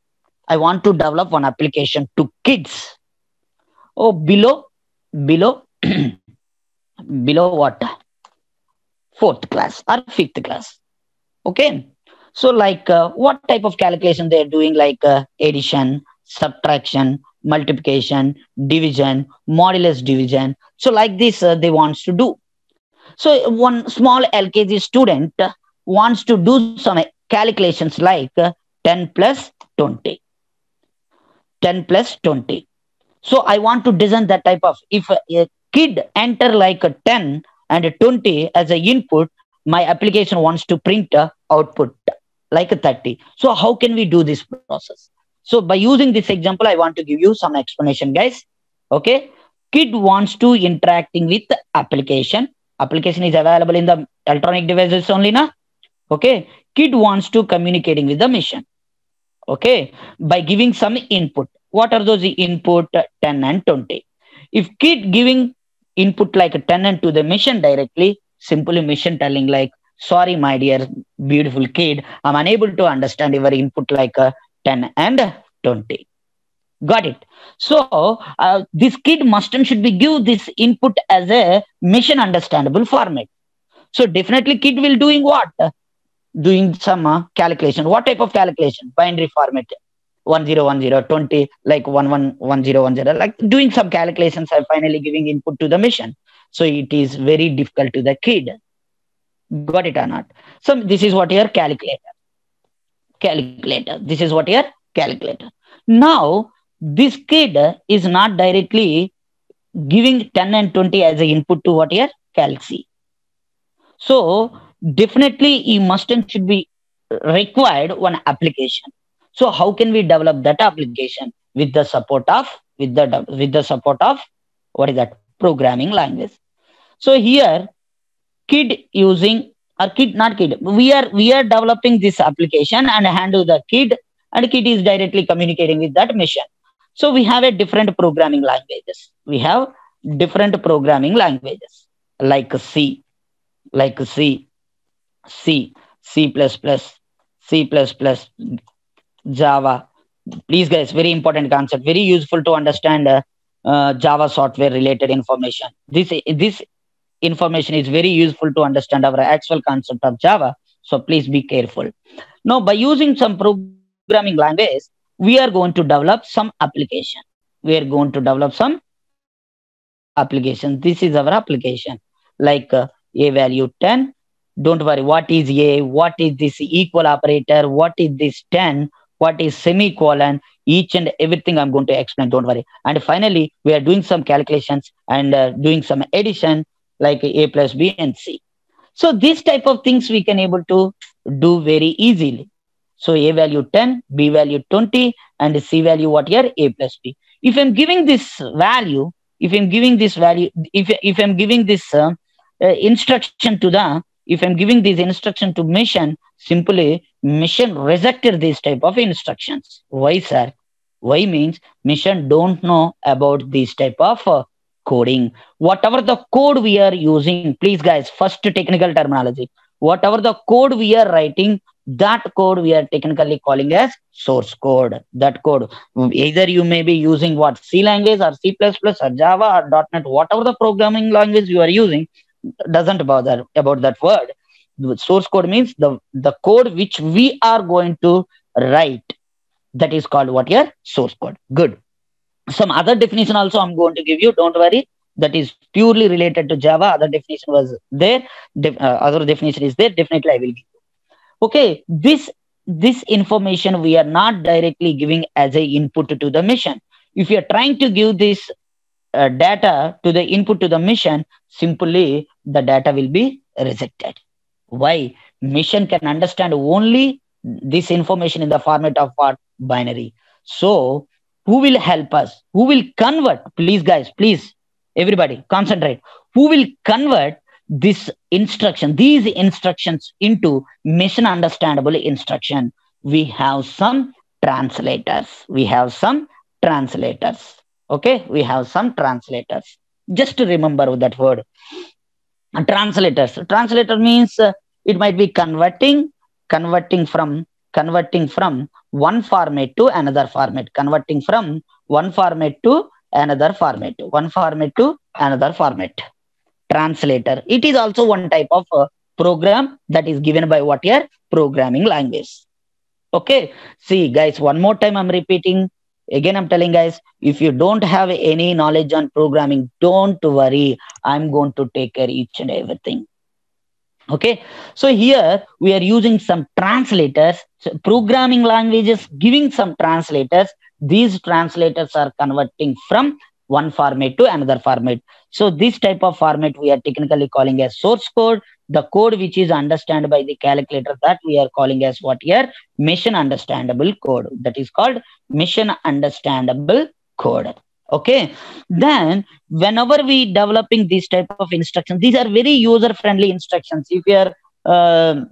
I want to develop one application to kids. Oh, below, below what? Fourth class or fifth class. Okay. So, like, what type of calculation they're doing, like addition, subtraction, multiplication, division, modulus division. So, like this, they wants to do. So, one small LKG student wants to do some calculations like 10 plus 20. 10 plus 20. So I want to design that type of, if a kid enter like a 10 and a 20 as a input, my application wants to print a output like a 30. So how can we do this process? So by using this example, I want to give you some explanation, guys. Okay. Kid wants to interacting with application. Application is available in the electronic devices only now. Okay. Kid wants to communicating with the mission. Okay, by giving some input. What are those input? 10 and 20. If kid giving input like a 10 and to the mission directly, simply mission telling like, sorry my dear beautiful kid, I'm unable to understand your input like a 10 and 20. Got it. So this kid must and should be give this input as a mission understandable format. So definitely kid will doing what? Doing some calculation. What type of calculation? Binary format. 1010 20, like 111010, like doing some calculations and finally giving input to the mission. So it is very difficult to the kid. Got it or not? So this is what your calculator. Calculator. This is what your calculator. Now this kid is not directly giving 10 and 20 as a input to what your calc. So definitely he must and should be required one application. So how can we develop that application? With the support of support of what is that? Programming language. So here kid using, or kid not kid, we are developing this application and handle the kid, and kid is directly communicating with that mission. So we have a different programming languages. We have different programming languages like C, like C, C, C++, C++, Java. Please, guys, very important concept, very useful to understand Java software related information. This information is very useful to understand our actual concept of Java. So please be careful. Now, by using some programming language, we are going to develop some application. We are going to develop some application. This is our application. Like a value 10. Don't worry. What is a? What is this equal operator? What is this 10? What is semicolon? Each and everything I'm going to explain. Don't worry. And finally, we are doing some calculations and doing some addition like a plus b and c. So this type of things we can able to do very easily. So a value 10, b value 20, and c value what here? A plus b. If I'm giving this value, if I'm giving this instruction to if I'm giving this instruction to mission, simply mission rejected this type of instructions. Why, sir? Why means mission don't know about this type of coding. Whatever the code we are using, please guys, first technical terminology. Whatever the code we are writing, that code we are technically calling as source code. That code, either you may be using what C language or C++ or Java or .NET, whatever the programming language you are using, doesn't bother about that word. The source code means the code which we are going to write. That is called what here? Source code. Good. Some other definition also I'm going to give you. Don't worry. That is purely related to Java. Other definition was there. Other definition is there. Definitely I will give you. Okay. This information we are not directly giving as a input to the mission. If you are trying to give this data to the input to the mission, simply the data will be rejected. Why? Mission can understand only this information in the format of what? Binary. So who will help us? Who will convert? Please, guys, please, everybody, concentrate. Who will convert these instructions into mission understandable instruction? We have some translators. Okay, we have some translators. Just to remember that word. Translators. Translator means it might be converting from one format to another format, Translator. It is also one type of program that is given by what here? Programming language. Okay. See, guys, one more time I'm repeating. Again, I'm telling guys, if you don't have any knowledge on programming, don't worry. I'm going to take care each and everything. Okay, so here we are using some translators. So programming languages giving some translators. These translators are converting from one format to another format. So this type of format we are technically calling as source code. The code which is understood by the calculator, that we are calling as what here? Mission understandable code. That is called mission understandable code. Okay, then whenever we developing this type of instructions, these are very user friendly instructions. If you are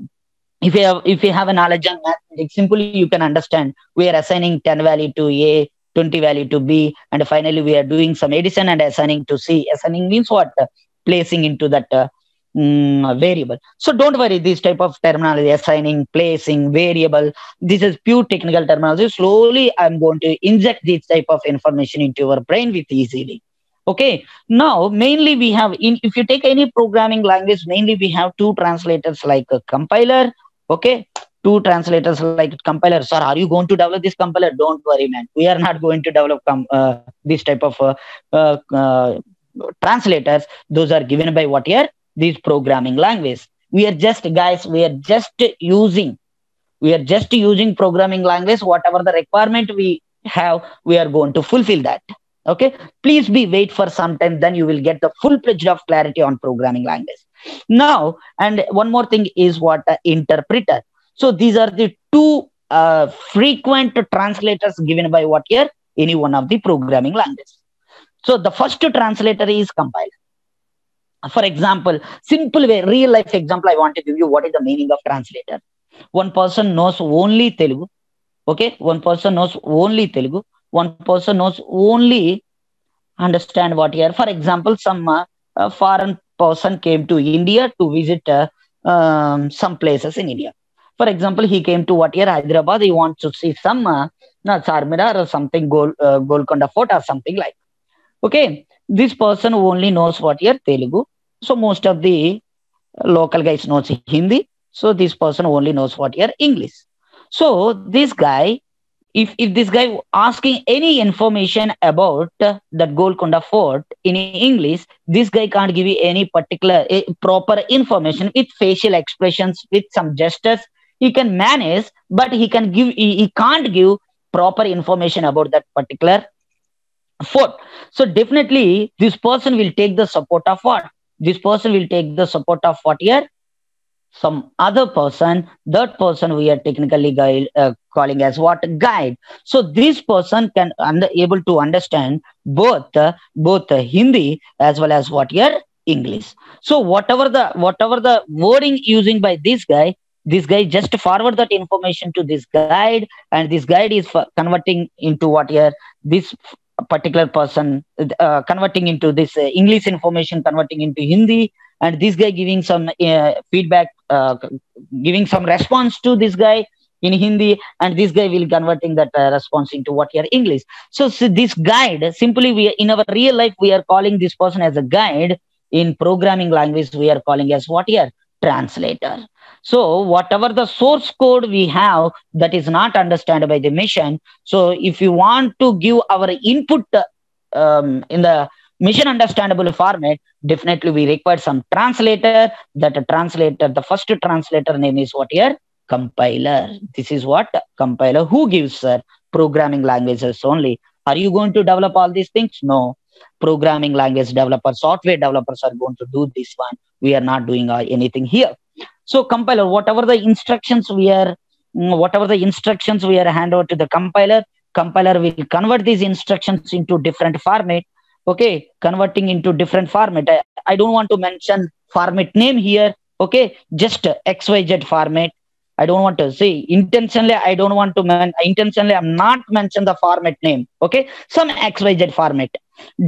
if you have a knowledge on mathematics, simply you can understand. We are assigning 10 value to A, 20 value to B, and finally we are doing some addition and assigning to C. Assigning means what? Placing into that variable. So don't worry, this type of terminology, assigning, placing, variable, this is pure technical terminology. Slowly I'm going to inject this type of information into your brain with easily. Okay, now mainly we have if you take any programming language, mainly we have two translators like a compiler. Okay, two translators like compiler. Sir, are you going to develop this compiler? Don't worry, man, we are not going to develop this type of translators. Those are given by what here? These programming language. We are just using programming language. Whatever the requirement we have, we are going to fulfill that. Okay, please be wait for some time, then you will get the full pledge of clarity on programming language. Now, and one more thing is what? Interpreter. So these are the two frequent translators given by what here? Any one of the programming language. So the first translator is compiler. For example, simple way, real life example, I want to give you what is the meaning of translator. One person knows only Telugu. Okay, one person knows only Telugu. One person knows only understand what here. For example, some foreign person came to India to visit some places in India. For example, he came to what here? Hyderabad. He wants to see some Charminar or something, Golconda Fort or something like. Okay, this person only knows what here? Telugu. So most of the local guys knows Hindi. So this person only knows what your English. So this guy, if this guy asking any information about that Golconda Fort in English, this guy can't give you any particular proper information with facial expressions, with some gestures. He can manage, but he can't give proper information about that particular fort. So definitely, this person will take the support of what? This person will take the support of what here? Some other person. That person we are technically calling as what? Guide. So this person can able to understand both Hindi as well as what your English. So whatever the wording using by this guy just forward that information to this guide, and this guide is converting into what your this particular person converting into this English information, converting into Hindi, and this guy giving some feedback, giving some response to this guy in Hindi, and this guy will converting that response into what your English. So this guide, simply we in our real life we are calling this person as a guide. In programming language we are calling as what here? Translator. So whatever the source code we have that is not understood by the machine, so if you want to give our input in the mission understandable format, definitely we require some translator. That translator, the first translator name is what here? Compiler. This is what? Compiler. Who gives programming languages only? Are you going to develop all these things? No. Programming language developers, software developers are going to do this one. We are not doing anything here. So compiler, whatever the instructions we are hand over to the compiler will convert these instructions into different format. Okay, converting into different format. I don't want to mention format name here. Okay, just XYZ format. I don't want to say intentionally. I don't want to intentionally. I'm not mention the format name. Okay, some XYZ format.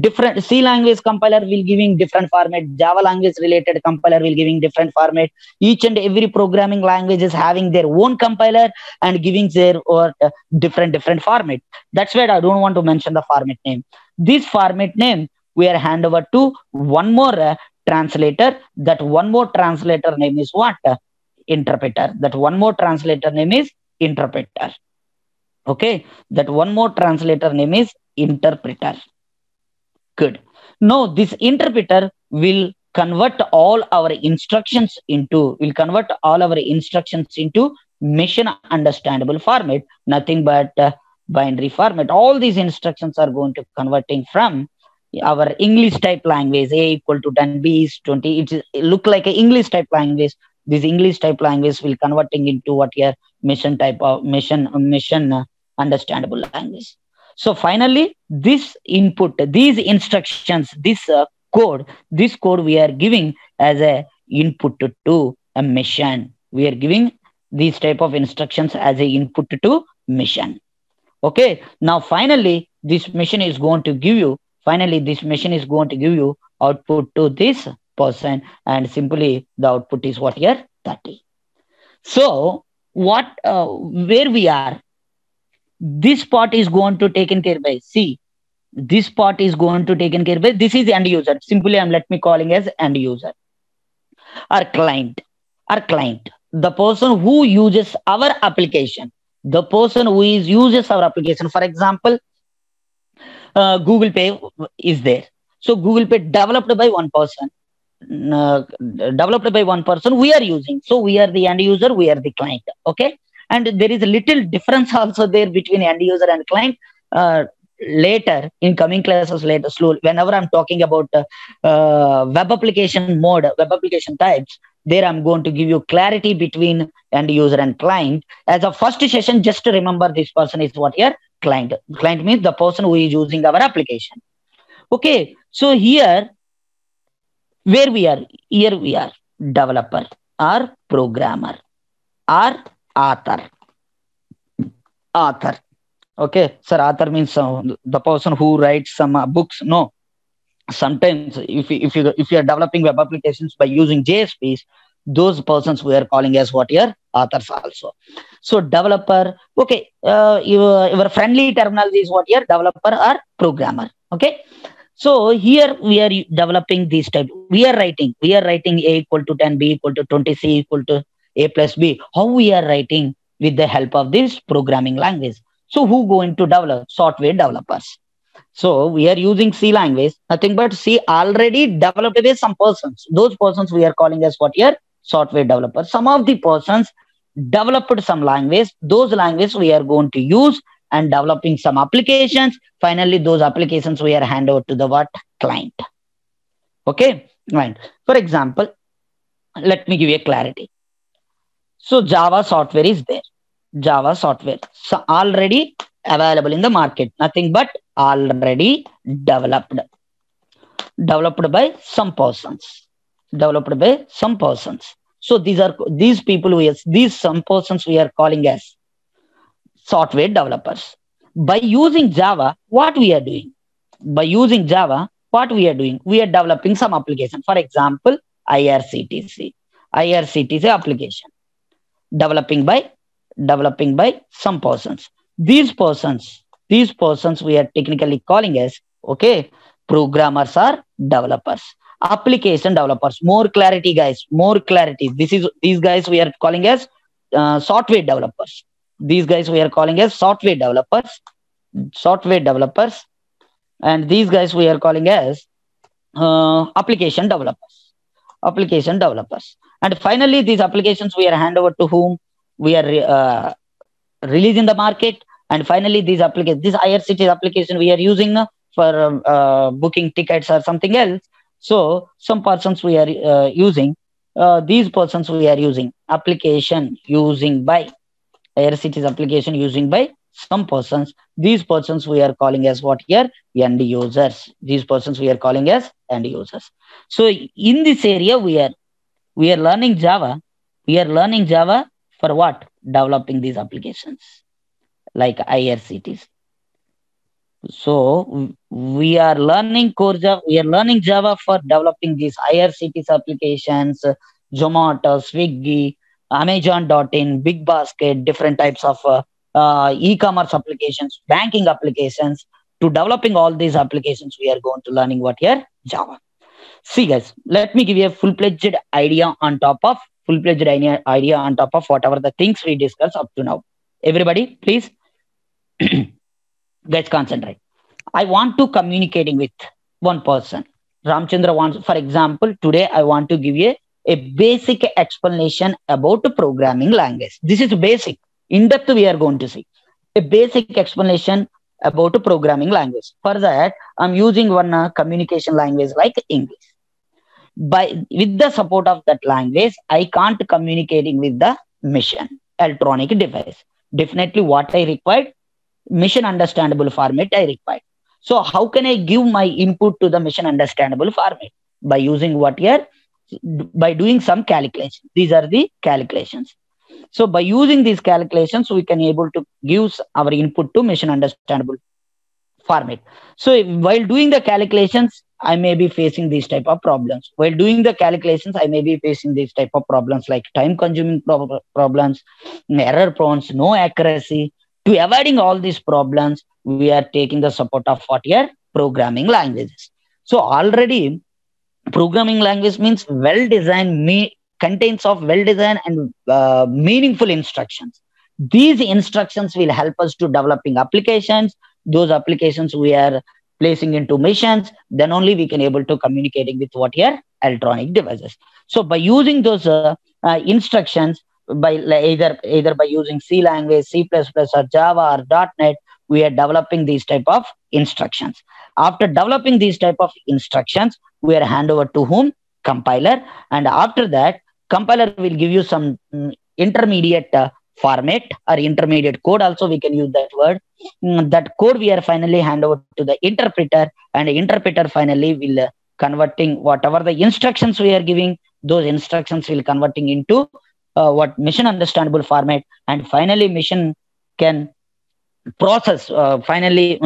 Different C language compiler will giving different format. Java language related compiler will giving different format. Each and every programming language is having their own compiler and giving their or different format. That's why I don't want to mention the format name. This format name we are hand over to one more translator. That one more translator name is what? Interpreter. That one more translator name is interpreter. Okay, that one more translator name is interpreter. Good. Now this interpreter will convert all our instructions into mission understandable format. Nothing but binary format. All these instructions are going to converting from our English type language. A equal to 10, B is 20. It look like an English type language. This English type language will converting into what your mission type of mission understandable language. So finally, this input, these instructions, this code we are giving as a input to a mission. We are giving these type of instructions as a input to mission. Okay. Now finally, this mission is going to give you. Finally, this mission is going to give you output to this person, and simply the output is what here? 30. So what? Where we are? This part is going to taken care by. See, this part is going to taken care by. This is end user. Simply, let me calling as end user. Our client. The person who uses our application. The person who uses our application. For example, Google Pay is there. So Google Pay developed by one person. We are using. So we are the end user. We are the client. Okay. And there is a little difference also there between end user and client. Later in coming classes, later slowly, whenever I'm talking about web application mode, web application types, there I'm going to give you clarity between end user and client. As a first session, just to remember this person is what here? Client. Client means the person who is using our application. Okay. So here, where we are? Here we are developer or programmer or author. Okay, sir, author means the person who writes some books. No, sometimes if you are developing web applications by using JSPs, those persons we are calling as what here? Authors also. So developer. Okay, your friendly terminology is what here? Developer or programmer. Okay. So here we are developing this type. We are writing a equal to 10, b equal to 20, c equal to a plus b. How we are writing? With the help of this programming language. So who going to develop? Software developers. So we are using C language, nothing but C already developed with some persons. Those persons we are calling as what here? Software developers. Some of the persons developed some language. Those languages we are going to use and developing some applications. Finally, those applications we are hand over to the what? Client. Okay, right. For example, let me give you a clarity. So Java software is there. Java software. So already available in the market. Nothing but already developed. Developed by some persons. Developed by some persons. So these people these some persons we are calling as software developers. By using Java, what we are doing? By using Java, what we are doing? We are developing some application. For example, IRCTC. IRCTC application. Developing by some persons. These persons we are technically calling as okay, programmers or developers, application developers. More clarity, guys. More clarity. These guys we are calling as software developers. These guys we are calling as software developers. Software developers, and these guys we are calling as application developers. Application developers. And finally, these applications we are hand over to whom? We are released in the market. And finally, this IRCT application we are using for booking tickets or something else. So some persons we are using. These persons we are using application using by IRCT's application using by some persons. These persons we are calling as what here? End users. These persons we are calling as end users. So in this area we are learning Java. We are learning Java for what? Developing these applications like IRCTs. So we are learning core Java. We are learning Java for developing these IRCTs applications, Zomato, Swiggy, Amazon.in, Big Basket, different types of e-commerce applications, banking applications. To developing all these applications, we are going to learning what here? Java. See, guys, let me give you a full-fledged idea on top of whatever the things we discussed up to now. Everybody, please, guys, concentrate. I want to communicating with one person. Ramchandra wants, for example, today I want to give you a basic explanation about programming language. This is basic. In depth, we are going to see a basic explanation about programming language. For that, I'm using one communication language like English. With the support of that language, I can't communicating with the mission, electronic device. Definitely what I required, mission understandable format I required. So how can I give my input to the mission understandable format? By using what here? By doing some calculations. These are the calculations. So by using these calculations, we can able to give our input to mission understandable format. So while doing the calculations, I may be facing these type of problems. While doing the calculations, I may be facing these type of problems like time consuming problems, error prones, no accuracy. To avoiding all these problems, we are taking the support of what here? Programming languages. So already programming language means well-designed, contains of well-designed and meaningful instructions. These instructions will help us to developing applications. Those applications we are placing into missions, then only we can able to communicating with what here? Electronic devices. So by using those instructions, by either by using C language, C++ or Java or .NET, we are developing these type of instructions. After developing these type of instructions, we are hand over to whom? Compiler. And after that, compiler will give you some intermediate format or intermediate code. Also, we can use that word. That code we are finally hand over to the interpreter, and the interpreter finally will converting whatever the instructions we are giving. Those instructions will converting into what mission understandable format, and finally mission can process. Finally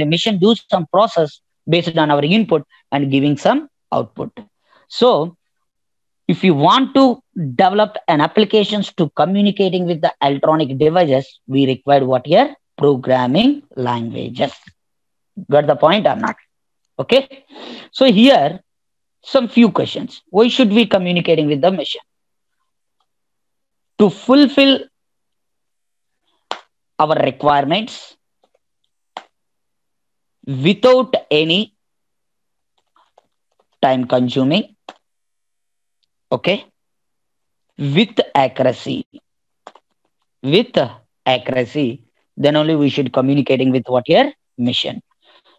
mission do some process based on our input and giving some output. So if you want to develop an applications to communicating with the electronic devices, we require what here? Programming languages. Got the point or not? Okay. So here some few questions. Why should we communicating with the machine? To fulfill our requirements without any time consuming, okay, with accuracy, with accuracy, then only we should communicating with what your mission.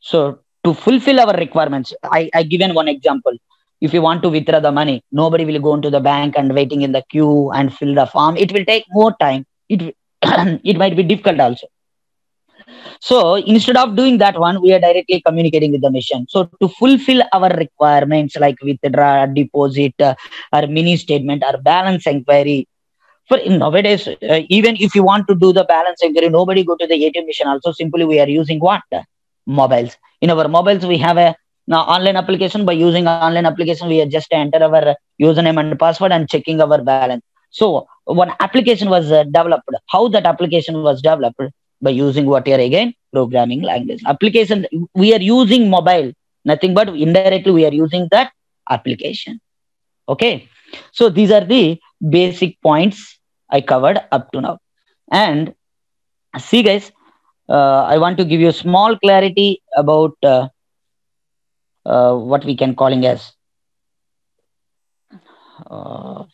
So to fulfill our requirements, I given one example. If you want to withdraw the money, nobody will go into the bank and waiting in the queue and fill the form. It will take more time. It might be difficult also. So instead of doing that one, we are directly communicating with the mission. So to fulfill our requirements like withdraw, deposit, or mini statement, or balance inquiry. For nowadays, even if you want to do the balance inquiry, nobody go to the ATM machine. Also, simply we are using what? Mobiles. In our mobiles, we have a now online application. By using online application, we are just enter our username and password and checking our balance. So one application was developed. How that application was developed? By using what here again? Programming language. Application, we are using mobile. Nothing but indirectly we are using that application. Okay. So these are the basic points I covered up to now. And see, guys, I want to give you small clarity about what we can calling as uh,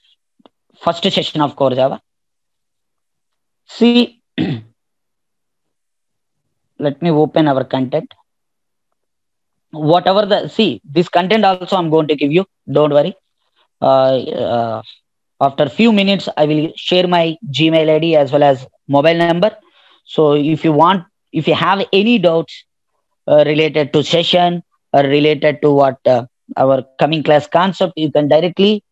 first session of core Java. See, let me open our content. Whatever the see, this content also I'm going to give you. Don't worry. Uh, uh, After few minutes, I will share my Gmail ID as well as mobile number. So if you want, if you have any doubts related to session or related to what our coming class concept, you can directly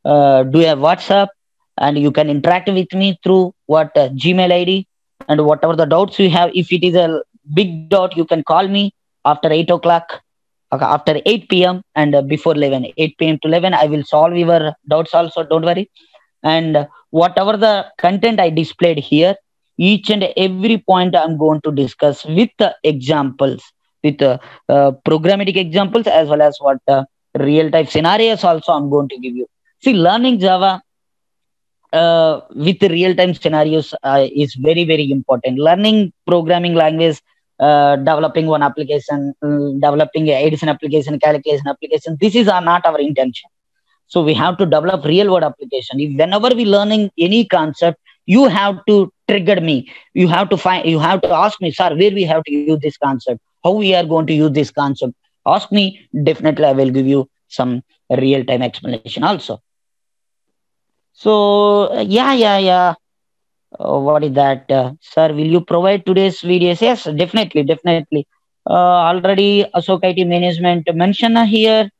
do a WhatsApp and you can interact with me through what Gmail ID and whatever the doubts you have. If it is a big doubt, you can call me after 8 o'clock, okay, after 8 p.m. and before 11, 8 p.m. to 11. I will solve your doubts also. Don't worry. And whatever the content I displayed here, each and every point I'm going to discuss with examples, with programmatic examples as well as what real time scenarios also I'm going to give you. See, learning Java with real time scenarios is very, very important. Learning programming language, developing one application, developing a edition application, calculation application, this is not our intention. So we have to develop real world application. If whenever we learning any concept, you have to trigger me. You have to find, you have to ask me, sir, where we have to use this concept, how we are going to use this concept. Ask me, definitely I will give you some real time explanation also. So yeah. What is that, sir? Will you provide today's videos? Yes, definitely, definitely. Already Ashok IT management mentioned here.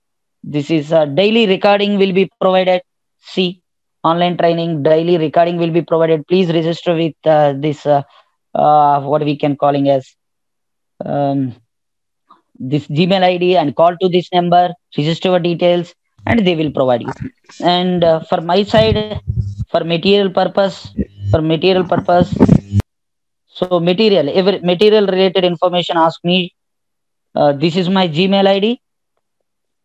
This is daily recording will be provided. See, online training, daily recording will be provided. Please register with this what we can calling as um, this Gmail ID and call to this number, register your details, and they will provide you. And for my side, for material purpose, so material, every material related information, ask me. This is my Gmail ID.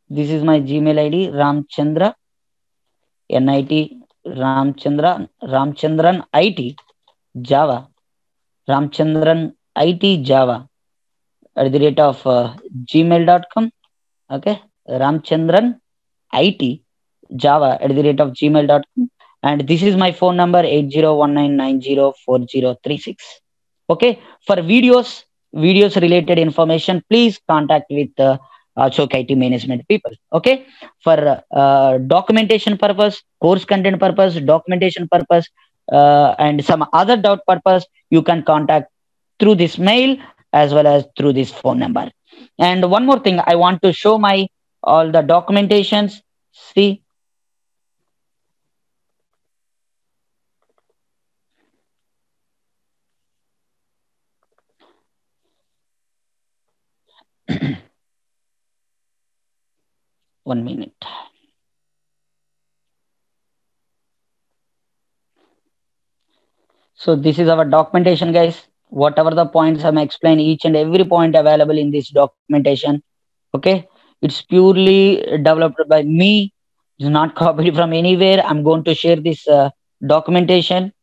This is my Gmail ID, Ramchandra, NIT, Ramchandran IT, Java, Ramchandran IT Java at the rate of gmail.com. Okay, Ramchandran IT Java at the rate of gmail.com. And this is my phone number 8019904036. Okay, for videos related information, please contact with Ashok IT management people. Okay, for documentation purpose, course content purpose, documentation purpose, and some other doubt purpose, you can contact through this mail as well as through this phone number. And one more thing, I want to show my all the documentations. See, one minute. So this is our documentation, guys. Whatever the points I'm explaining, each and every point available in this documentation. Okay, it's purely developed by me. It's not copied from anywhere. I'm going to share this documentation.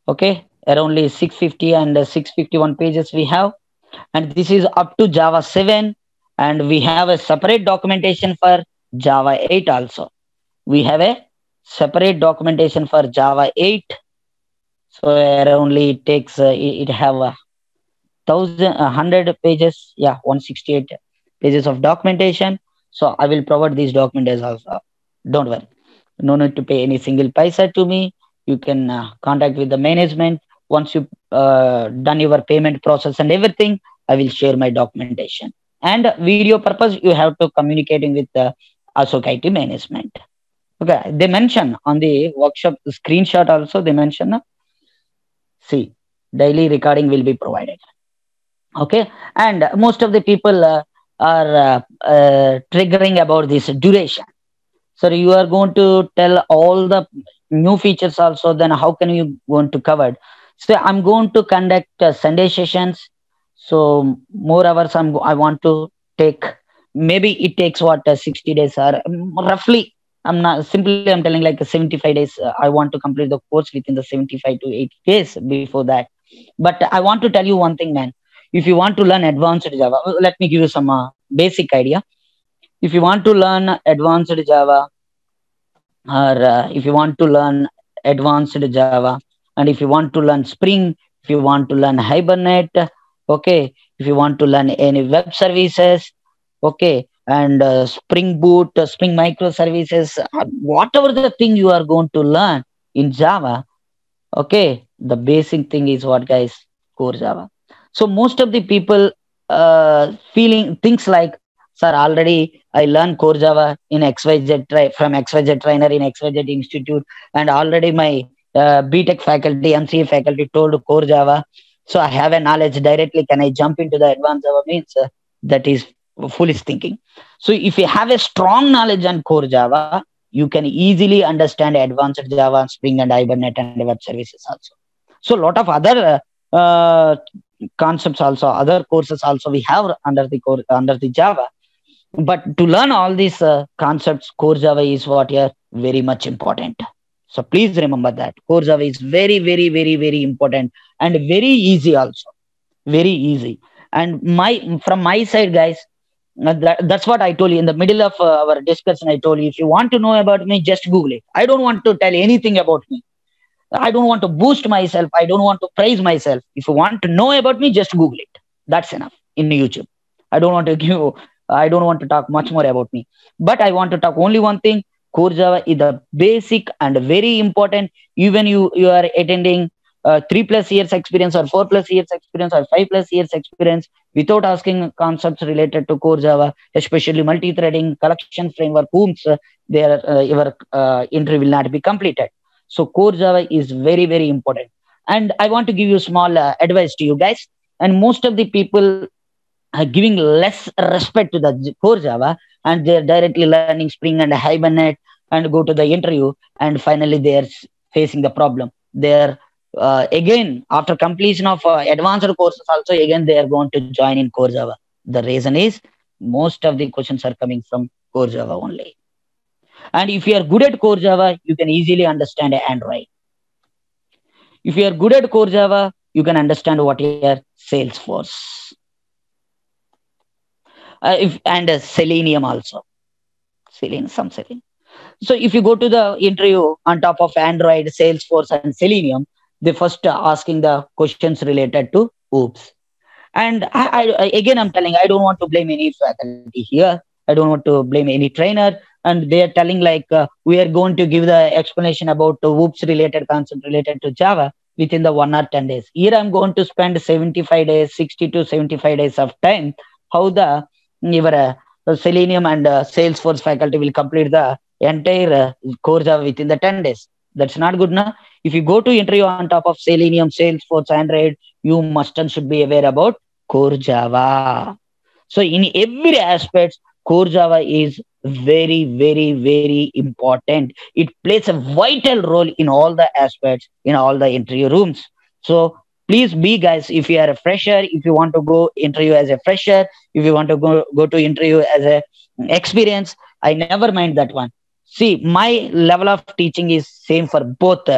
Okay, around 650 and 651 pages we have, and this is up to Java 7, and we have a separate documentation for Java 8 also. We have a separate documentation for Java 8. So around it takes it have 100 pages, yeah, 168 pages of documentation. So I will provide these documents also. Don't worry, no need to pay any single paisa to me. You can contact with the management. Once you done your payment process and everything, I will share my documentation. And video purpose, you have to communicating with the Ashok IT management. Okay, they mention on the workshop screenshot also, they mention see, daily recording will be provided. Okay, and most of the people are triggering about this duration. So you are going to tell all the new features also, then how can you going to cover? So I'm going to conduct Sunday sessions. So more hours I want to take. Maybe it takes what 60 days or roughly. I'm not simply I'm telling like 75 days. I want to complete the course within the 75 to 80 days before that. But I want to tell you one thing, man. If you want to learn advanced Java, let me give you some basic idea. If you want to learn advanced Java, or if you want to learn advanced Java, and if you want to learn Spring, if you want to learn Hibernate, okay, if you want to learn any web services, okay, and Spring Boot, Spring Microservices, whatever the thing you are going to learn in Java, okay, the basic thing is what, guys? Core Java. So most of the people feeling things like, sir, already I learned core Java in from XYZ trainer in XYZ Institute, and already my BTech faculty, MCA faculty told core Java. So I have a knowledge directly. Can I jump into the advanced Java? Means that is foolish thinking. So if you have a strong knowledge on core Java, you can easily understand advanced Java, Spring and Hibernate and web services also. So a lot of other concepts also, other courses also we have under the core under the Java. But to learn all these concepts, core Java is what are very much important. So please remember that core Java is very, very, very, very important and very easy also. Very easy. And my from my side, guys, that's what I told you in the middle of our discussion. I told you if you want to know about me, just Google it. I don't want to tell anything about me. I don't want to boost myself. I don't want to praise myself. If you want to know about me, just Google it. That's enough in YouTube. I don't want to give, I don't want to talk much more about me. But I want to talk only one thing. Core Java is the basic and very important. Even you are attending 3+ years experience or 4+ years experience or 5+ years experience without asking concepts related to core Java, especially multi-threading, collection framework, whom your entry will not be completed. So core Java is very, very important. And I want to give you small advice to you guys. And most of the people are giving less respect to the core Java, and they're directly learning Spring and Hibernate and go to the interview, and finally they're facing the problem. They're again after completion of advanced courses also again they are going to join in core Java. The reason is most of the questions are coming from core Java only. And if you are good at core Java, you can easily understand Android. If you are good at core Java, you can understand what are Salesforce. If and Selenium also. Selenium, some Selenium. So if you go to the interview on top of Android, Salesforce, and Selenium, they first asking the questions related to OOPS. And again, I'm telling, I don't want to blame any faculty here. I don't want to blame any trainer. And they are telling like we are going to give the explanation about the OOPS related concept related to Java within the 1 or 10 days. Here I'm going to spend 75 days, 60 to 75 days of time. How the your Selenium and Salesforce faculty will complete the entire core Java within the 10 days. That's not good now. If you go to interview on top of Selenium, Salesforce, Android, you must and should be aware about core Java. So in every aspect, core Java is very, very, very important. It plays a vital role in all the aspects, in all the interview rooms. So Please be, guys, if you are a fresher, if you want to go interview as a fresher, if you want to go to interview as a experience, I never mind that one. See, my level of teaching is same for both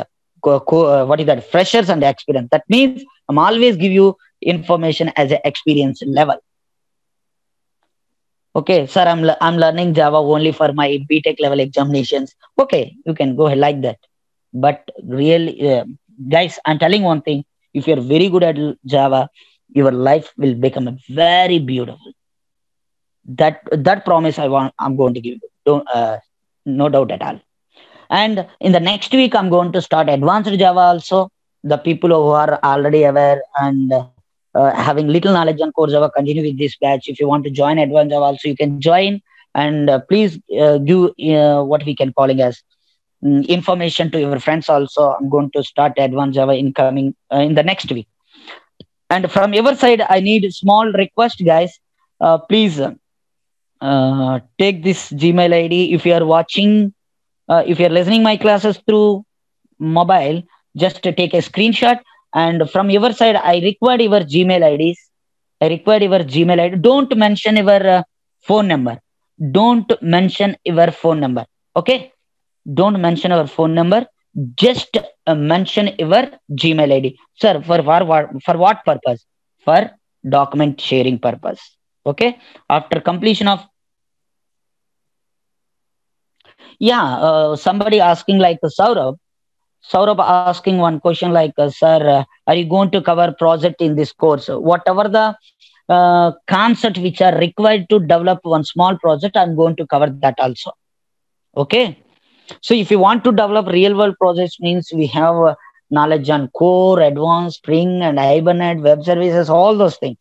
what is that, freshers and experience. That means I'm always give you information as a experience level. Okay, sir, I'm learning Java only for my BTech level examinations. Okay, you can go ahead like that. But really, guys, I'm telling one thing: if you're very good at Java, your life will become very beautiful. That promise I'm going to give you. Don't no doubt at all. And in the next week, I'm going to start advanced Java also. The people who are already aware and having little knowledge on core Java, continue with this batch. If you want to join advanced Java also, you can join. And please give what we can calling as information to your friends also. I'm going to start advanced Java in the next week. And from your side, I need small request, guys. Please take this Gmail ID. If you are watching, if you're listening my classes through mobile, just take a screenshot. And from your side, I require your Gmail IDs. I require your Gmail ID. Don't mention your phone number. Don't mention your phone number. Okay? Don't mention our phone number. Just mention your Gmail ID. Sir, for what purpose? For document sharing purpose. Okay? After completion of, yeah, somebody asking like Saurabh asking one question like, sir, are you going to cover project in this course? Whatever the concept which are required to develop one small project, I'm going to cover that also. Okay. So if you want to develop real world projects, means we have knowledge on core, advanced, Spring, and Hibernate, web services, all those things.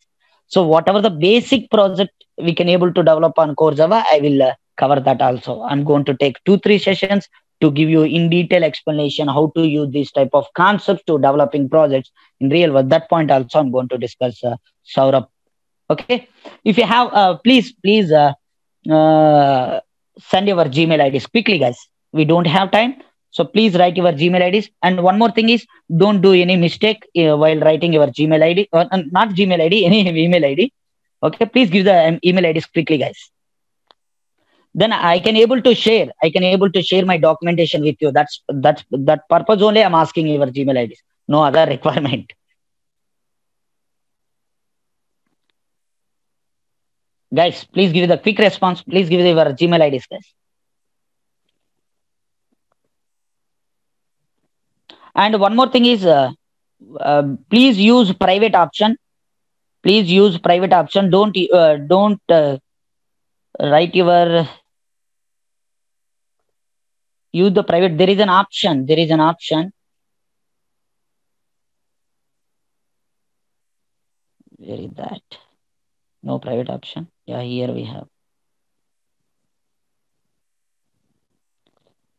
So whatever the basic project we can able to develop on core Java, I will cover that also. I'm going to take 2-3 sessions to give you in detail explanation how to use this type of concepts to developing projects in real world. That point also I'm going to discuss, Saurabh. Okay. If you have, please uh, send your Gmail IDs quickly, guys. We don't have time. So please write your Gmail IDs. And one more thing is, don't do any mistake while writing your Gmail ID, or not Gmail ID, any email ID. Okay, please give the email IDs quickly, guys. Then I can able to share. I can able to share my documentation with you. That purpose only. I'm asking your Gmail IDs. No other requirement. Guys, please give the quick response. Please give your Gmail IDs, guys. And one more thing is, please use private option. Please use private option. Don't write your use the private. There is an option. There is an option. Where is that? No private option. Yeah, here we have.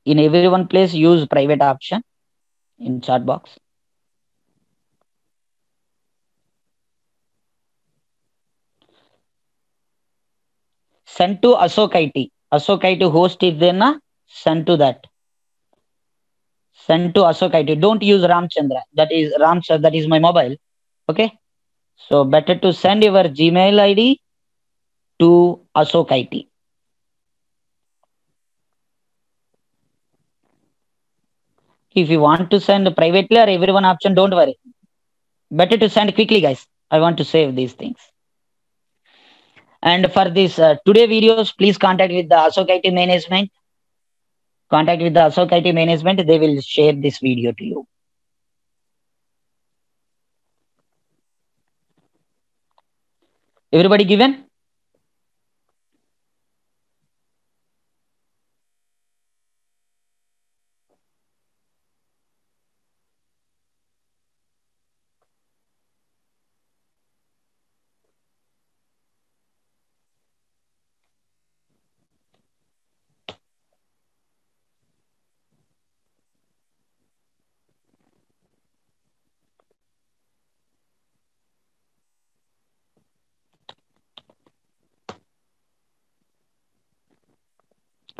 In everyone place, use private option in chat box. Send to Ashok IT. Ashok IT host is there na? Send to that. Send to Ashok IT. Don't use Ramchandra. That is Ramchandra. That is my mobile. Okay. So better to send your Gmail ID to Ashok IT. If you want to send privately or everyone option, don't worry. Better to send quickly, guys. I want to save these things. And for this today videos, please contact with the Ashok IT management. Contact with the Ashok IT management. They will share this video to you. Everybody given?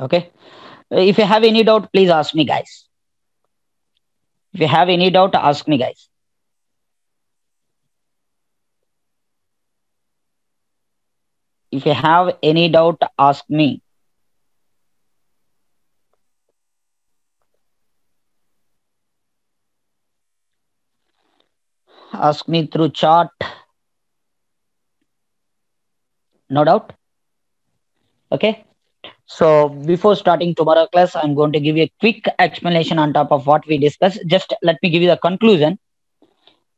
Okay. If you have any doubt, please ask me, guys. If you have any doubt, ask me, guys. If you have any doubt, ask me. Ask me through chat. No doubt. Okay. So before starting tomorrow class, I'm going to give you a quick explanation on top of what we discussed. Just let me give you the conclusion.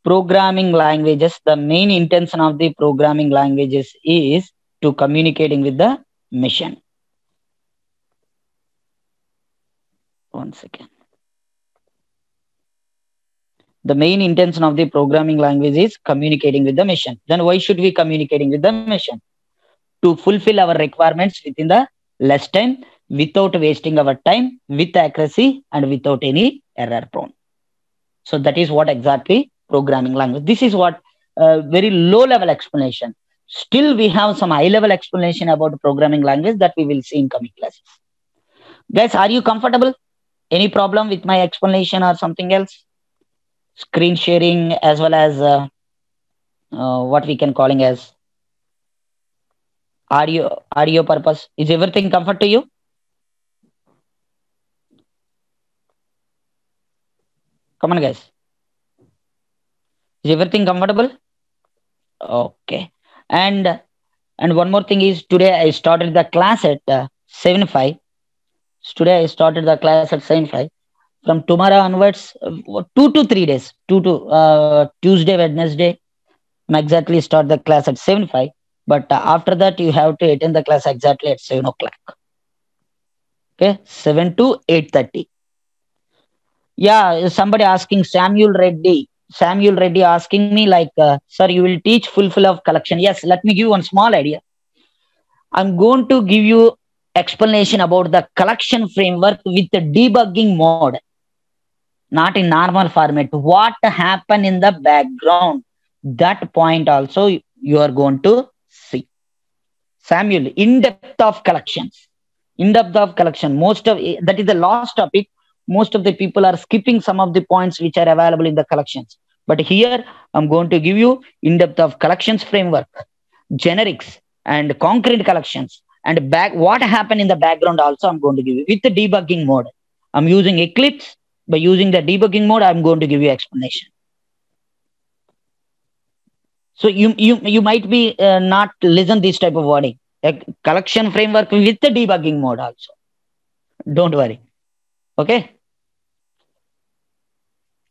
Programming languages, the main intention of the programming languages is to communicating with the machine. One second. The main intention of the programming language is communicating with the machine. Then why should we communicating with the machine? To fulfill our requirements within the less time, without wasting our time, with accuracy and without any error prone. So that is what exactly programming language. This is what very low level explanation. Still, we have some high level explanation about programming language that we will see in coming classes. Guys, are you comfortable? Any problem with my explanation or something else? Screen sharing as well as what we can calling as audio purpose. Is everything comfort to you? Come on, guys. Is everything comfortable? Okay. And one more thing is today I started the class at 7:05. Today I started the class at 7:05. From tomorrow onwards, 2 to 3 days, Tuesday, Wednesday, I'm exactly start the class at 7:05. But after that, you have to attend the class exactly at 7 o'clock. Okay, 7 to 8:30. Yeah, somebody asking Samuel Reddy. Samuel Reddy asking me like, sir, you will teach fulfill of collection. Yes, let me give one small idea. I'm going to give you explanation about the collection framework with the debugging mode, not in normal format. What happened in the background? That point also you are going to see. Samuel, in depth of collections. In depth of collection. Most of that is the last topic. Most of the people are skipping some of the points which are available in the collections. But here I'm going to give you in depth of collections framework, generics, and concrete collections, and back what happened in the background also I'm going to give you with the debugging mode. I'm using Eclipse. By using the debugging mode, I'm going to give you explanation. So you might be not listen this type of wording. A collection framework with the debugging mode also. Don't worry. Okay.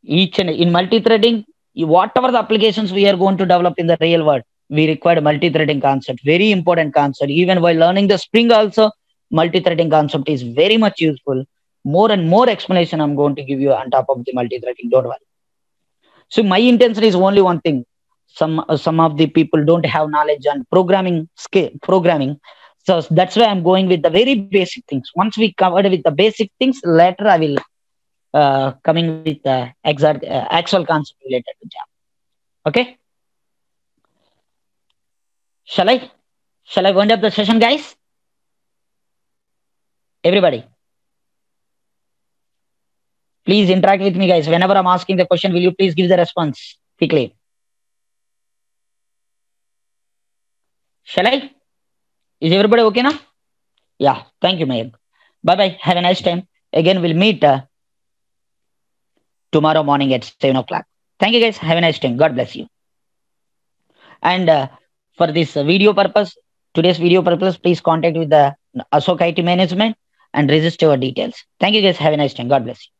Each and in multi-threading, whatever the applications we are going to develop in the real world, we require multi-threading concept. Very important concept. Even while learning the Spring also, multi-threading concept is very much useful. More and more explanation I'm going to give you on top of the multi-threading. Don't worry. So my intention is only one thing. Some of the people don't have knowledge on programming. So that's why I'm going with the very basic things. Once we covered with the basic things, later I will coming with the exact actual concept related to Java. Okay. Shall I? Shall I wind up the session, guys? Everybody, please interact with me, guys. Whenever I'm asking the question, will you please give the response quickly? Shall I? Is everybody okay now? Yeah. Thank you, Mayur. Bye bye. Have a nice time. Again, we'll meet tomorrow morning at 7 o'clock. Thank you, guys. Have a nice time. God bless you. And for this video purpose, today's video purpose, please contact with the Ashok IT management and register your details. Thank you, guys. Have a nice time. God bless you.